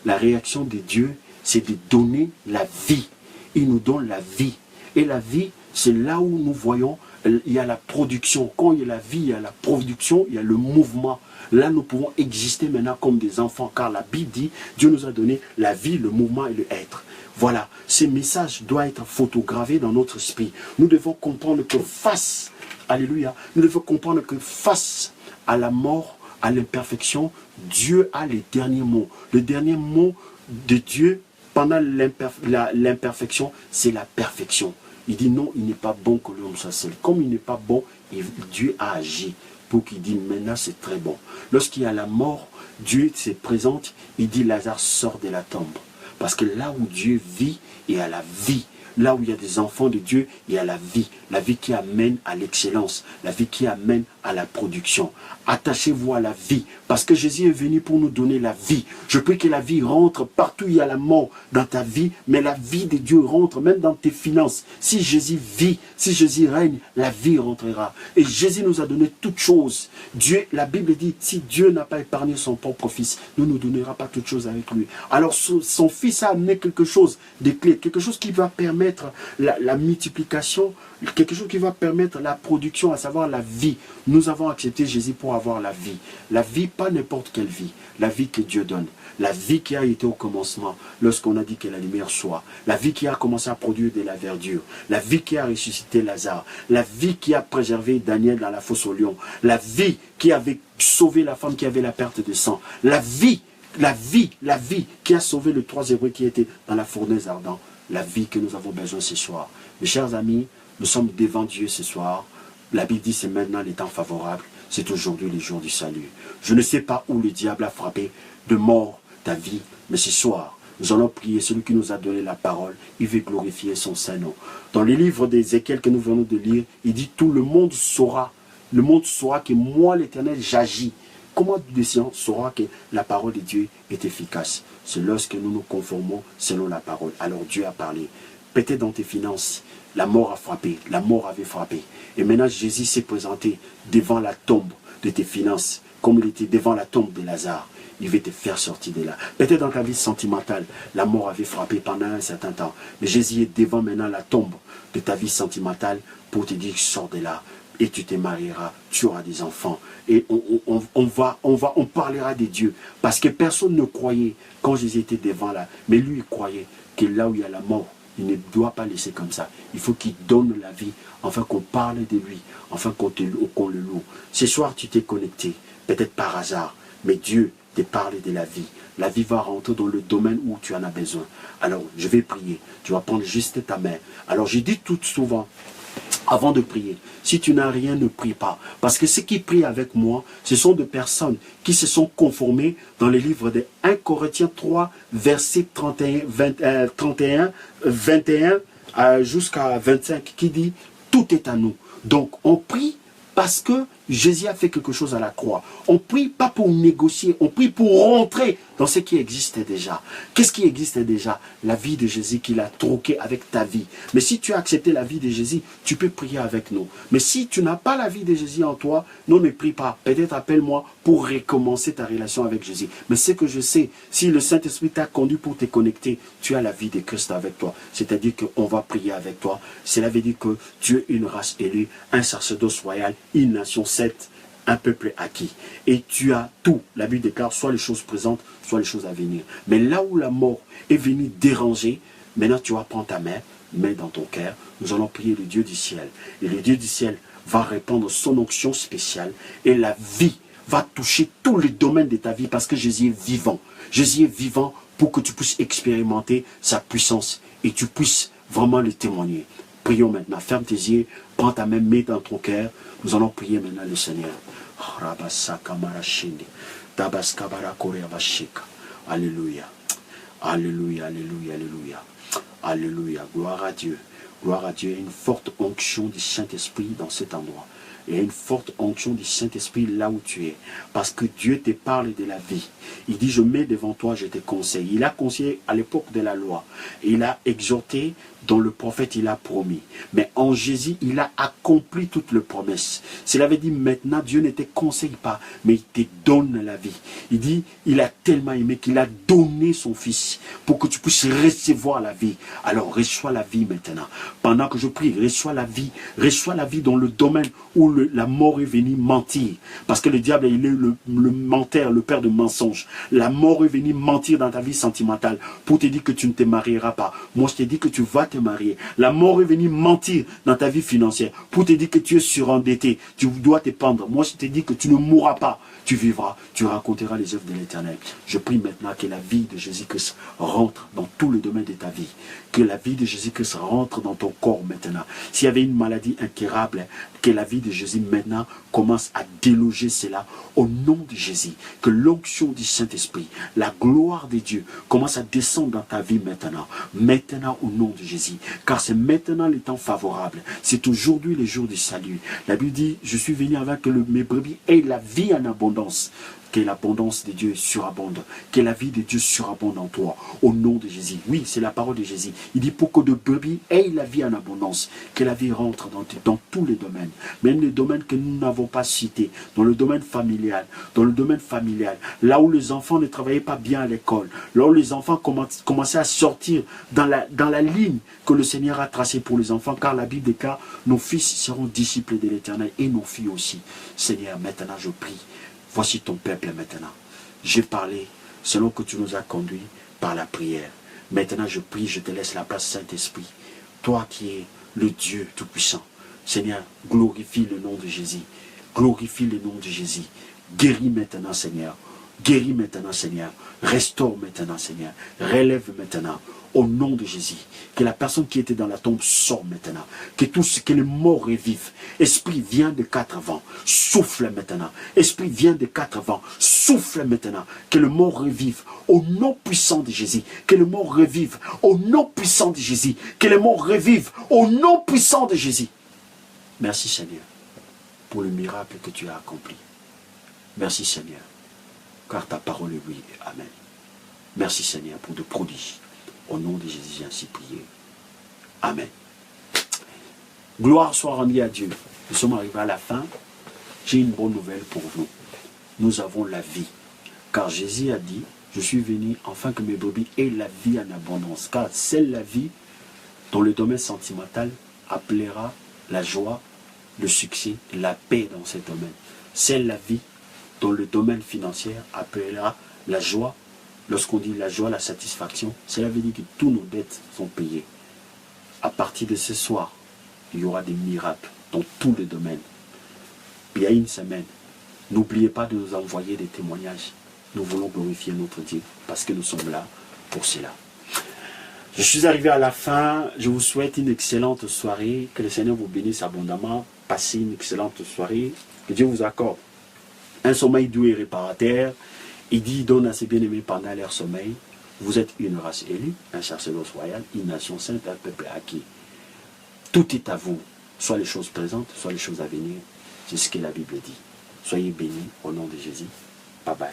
A: la réaction de Dieu, c'est de donner la vie. Il nous donne la vie. Et la vie, c'est là où nous voyons, il y a la production. Quand il y a la vie, il y a la production, il y a le mouvement. Là, nous pouvons exister maintenant comme des enfants, car la Bible dit, Dieu nous a donné la vie, le mouvement et le être. Voilà, ce message doit être photographié dans notre esprit. Nous devons comprendre que face, alléluia, nous devons comprendre que face à la mort, à l'imperfection, Dieu a les derniers mots. Le dernier mot de Dieu pendant l'imperfection, c'est la perfection. Il dit non, il n'est pas bon que l'homme soit seul. Comme il n'est pas bon, Dieu a agi pour qu'il dise maintenant c'est très bon. Lorsqu'il y a la mort, Dieu se présente, il dit Lazare sort de la tombe. Parce que là où Dieu vit, il y a la vie. Là où il y a des enfants de Dieu, il y a la vie qui amène à l'excellence, la vie qui amène à la production. Attachez-vous à la vie, parce que Jésus est venu pour nous donner la vie. Je prie que la vie rentre partout où il y a la mort dans ta vie, mais la vie de Dieu rentre même dans tes finances. Si Jésus vit, si Jésus règne, la vie rentrera. Et Jésus nous a donné toutes choses. Dieu, la Bible dit, si Dieu n'a pas épargné son propre fils, ne nous donnera pas toutes choses avec lui. Alors son fils a amené quelque chose de clé, quelque chose qui va permettre la multiplication, quelque chose qui va permettre la production, à savoir la vie. Nous avons accepté Jésus pour avoir la vie. La vie, pas n'importe quelle vie. La vie que Dieu donne. La vie qui a été au commencement, lorsqu'on a dit que la lumière soit. La vie qui a commencé à produire de la verdure. La vie qui a ressuscité Lazare. La vie qui a préservé Daniel dans la fosse au lion. La vie qui avait sauvé la femme qui avait la perte de sang. La vie qui a sauvé le 3 Hébreux qui était dans la fournaise ardente. La vie que nous avons besoin ce soir. Mes chers amis, nous sommes devant Dieu ce soir. La Bible dit c'est maintenant les temps favorables. C'est aujourd'hui le jour du salut. Je ne sais pas où le diable a frappé de mort ta vie, mais ce soir, nous allons prier celui qui nous a donné la parole. Il veut glorifier son Saint-Nom. Dans le livre d'Ézéchiel que nous venons de lire, il dit tout le monde saura que moi l'Éternel j'agis. Comment le Seigneur saura que la parole de Dieu est efficace? C'est lorsque nous nous conformons selon la parole. Alors Dieu a parlé. Peut-être dans tes finances, la mort a frappé, la mort avait frappé. Et maintenant Jésus s'est présenté devant la tombe de tes finances, comme il était devant la tombe de Lazare. Il veut te faire sortir de là. Peut-être dans ta vie sentimentale, la mort avait frappé pendant un certain temps. Mais Jésus est devant maintenant la tombe de ta vie sentimentale pour te dire sors de là. Et tu te marieras, tu auras des enfants. Et on parlera de Dieu. Parce que personne ne croyait quand Jésus était devant là. Mais lui, il croyait que là où il y a la mort, il ne doit pas laisser comme ça. Il faut qu'il donne la vie, afin qu'on parle de lui, afin qu'on le loue. Ce soir, tu t'es connecté, peut-être par hasard, mais Dieu te parle de la vie. La vie va rentrer dans le domaine où tu en as besoin. Alors, je vais prier. Tu vas prendre juste ta main. Alors, je dis tout souvent, avant de prier, si tu n'as rien, ne prie pas. Parce que ceux qui prient avec moi, ce sont des personnes qui se sont conformées dans les livres de 1 Corinthiens 3, versets 31, 21 jusqu'à 25, qui dit, tout est à nous. Donc, on prie parce que Jésus a fait quelque chose à la croix. On prie pas pour négocier, on prie pour rentrer dans ce qui existait déjà. Qu'est-ce qui existait déjà? La vie de Jésus qu'il a troqué avec ta vie. Mais si tu as accepté la vie de Jésus, tu peux prier avec nous. Mais si tu n'as pas la vie de Jésus en toi, non, ne prie pas. Peut-être appelle-moi pour recommencer ta relation avec Jésus. Mais ce que je sais, si le Saint-Esprit t'a conduit pour te connecter, tu as la vie de Christ avec toi. C'est-à-dire qu'on va prier avec toi. Cela veut dire que tu es une race élue, un sacerdoce royal, une nation sainte, un peuple acquis. Et tu as tout. La Bible déclare soit les choses présentes, soit les choses à venir. Mais là où la mort est venue déranger, maintenant tu vas prendre ta main, mets dans ton cœur. Nous allons prier le Dieu du ciel. Et le Dieu du ciel va répandre son onction spéciale. Et la vie va toucher tous les domaines de ta vie parce que Jésus est vivant. Jésus est vivant pour que tu puisses expérimenter sa puissance et tu puisses vraiment le témoigner. Prions maintenant. Ferme tes yeux, prends ta main, mets dans ton cœur. Nous allons prier maintenant le Seigneur. Alléluia. Alléluia, alléluia, alléluia. Alléluia. Gloire à Dieu. Gloire à Dieu. Il y a une forte onction du Saint-Esprit dans cet endroit. Il y a une forte onction du Saint-Esprit là où tu es. Parce que Dieu te parle de la vie. Il dit, je mets devant toi, je te conseille. Il a conseillé à l'époque de la loi. Il a exhorté, dont le prophète il a promis. Mais en Jésus, il a accompli toutes les promesses. Cela veut dire maintenant, Dieu ne te conseille pas, mais il te donne la vie. Il dit, il a tellement aimé qu'il a donné son Fils pour que tu puisses recevoir la vie. Alors, reçois la vie maintenant. Pendant que je prie, reçois la vie dans le domaine où la mort est venue mentir. Parce que le diable, il est le menteur, le père de mensonges. La mort est venue mentir dans ta vie sentimentale pour te dire que tu ne te marieras pas. Moi, je te dis que tu vas te marier. La mort est venue mentir dans ta vie financière pour te dire que tu es surendetté. Tu dois te pendre. Moi, je te dis que tu ne mourras pas. Tu vivras. Tu raconteras les œuvres de l'Éternel. Je prie maintenant que la vie de Jésus-Christ rentre dans tout le domaine de ta vie. Que la vie de Jésus-Christ rentre dans ton corps maintenant. S'il y avait une maladie incurable, Que la vie de Jésus maintenant commence à déloger cela au nom de Jésus. Que l'onction du Saint-Esprit, la gloire de Dieu commence à descendre dans ta vie maintenant. Maintenant au nom de Jésus. Car c'est maintenant le temps favorable. C'est aujourd'hui le jour du salut. La Bible dit, je suis venu avant que mes brebis aient la vie en abondance. Que l'abondance de Dieu surabonde. Que la vie de Dieu surabonde en toi. Au nom de Jésus. Oui, c'est la parole de Jésus. Il dit pour que de brebis aient la vie en abondance. Que la vie rentre dans tous les domaines. Même les domaines que nous n'avons pas cités. Dans le domaine familial. Dans le domaine familial. Là où les enfants ne travaillaient pas bien à l'école. Là où les enfants commençaient à sortir dans la ligne que le Seigneur a tracée pour les enfants. Car la Bible déclare, nos fils seront disciples de l'Éternel et nos filles aussi. Seigneur, maintenant je prie. Voici ton peuple maintenant. J'ai parlé selon que tu nous as conduits par la prière. Maintenant je prie, je te laisse la place Saint-Esprit. Toi qui es le Dieu Tout-Puissant. Seigneur, glorifie le nom de Jésus. Glorifie le nom de Jésus. Guéris maintenant Seigneur. Guéris maintenant Seigneur. Restaure maintenant Seigneur. Relève maintenant. Au nom de Jésus. Que la personne qui était dans la tombe sorte maintenant. Que les morts revivent. Esprit vient de 4 vents. Souffle maintenant. Esprit vient de 4 vents. Souffle maintenant. Que le mort revive. Au nom puissant de Jésus. Que le mort revive. Au nom puissant de Jésus. Que le mort revive. Au nom puissant de Jésus. Merci Seigneur. Pour le miracle que tu as accompli. Merci Seigneur. Car ta parole est oui. Amen. Merci Seigneur pour de prodiges. Au nom de Jésus, j'ai ainsi prié. Amen. Gloire soit rendue à Dieu. Nous sommes arrivés à la fin. J'ai une bonne nouvelle pour vous. Nous avons la vie. Car Jésus a dit, je suis venu afin que mes brebis aient la vie en abondance. Car c'est la vie dont le domaine sentimental appellera la joie, le succès, la paix dans ce domaine. C'est la vie dont le domaine financier appellera la joie. Lorsqu'on dit la joie, la satisfaction, cela veut dire que tous nos dettes sont payées. À partir de ce soir, il y aura des miracles dans tous les domaines. Il y a une semaine, n'oubliez pas de nous envoyer des témoignages. Nous voulons glorifier notre Dieu parce que nous sommes là pour cela. Je suis arrivé à la fin. Je vous souhaite une excellente soirée. Que le Seigneur vous bénisse abondamment. Passez une excellente soirée. Que Dieu vous accorde un sommeil doux et réparateur. Il dit, donne à ses bien-aimés pendant leur sommeil. Vous êtes une race élue, un sacerdoce royal, une nation sainte, un peuple acquis. Tout est à vous, soit les choses présentes, soit les choses à venir. C'est ce que la Bible dit. Soyez bénis au nom de Jésus. Bye bye.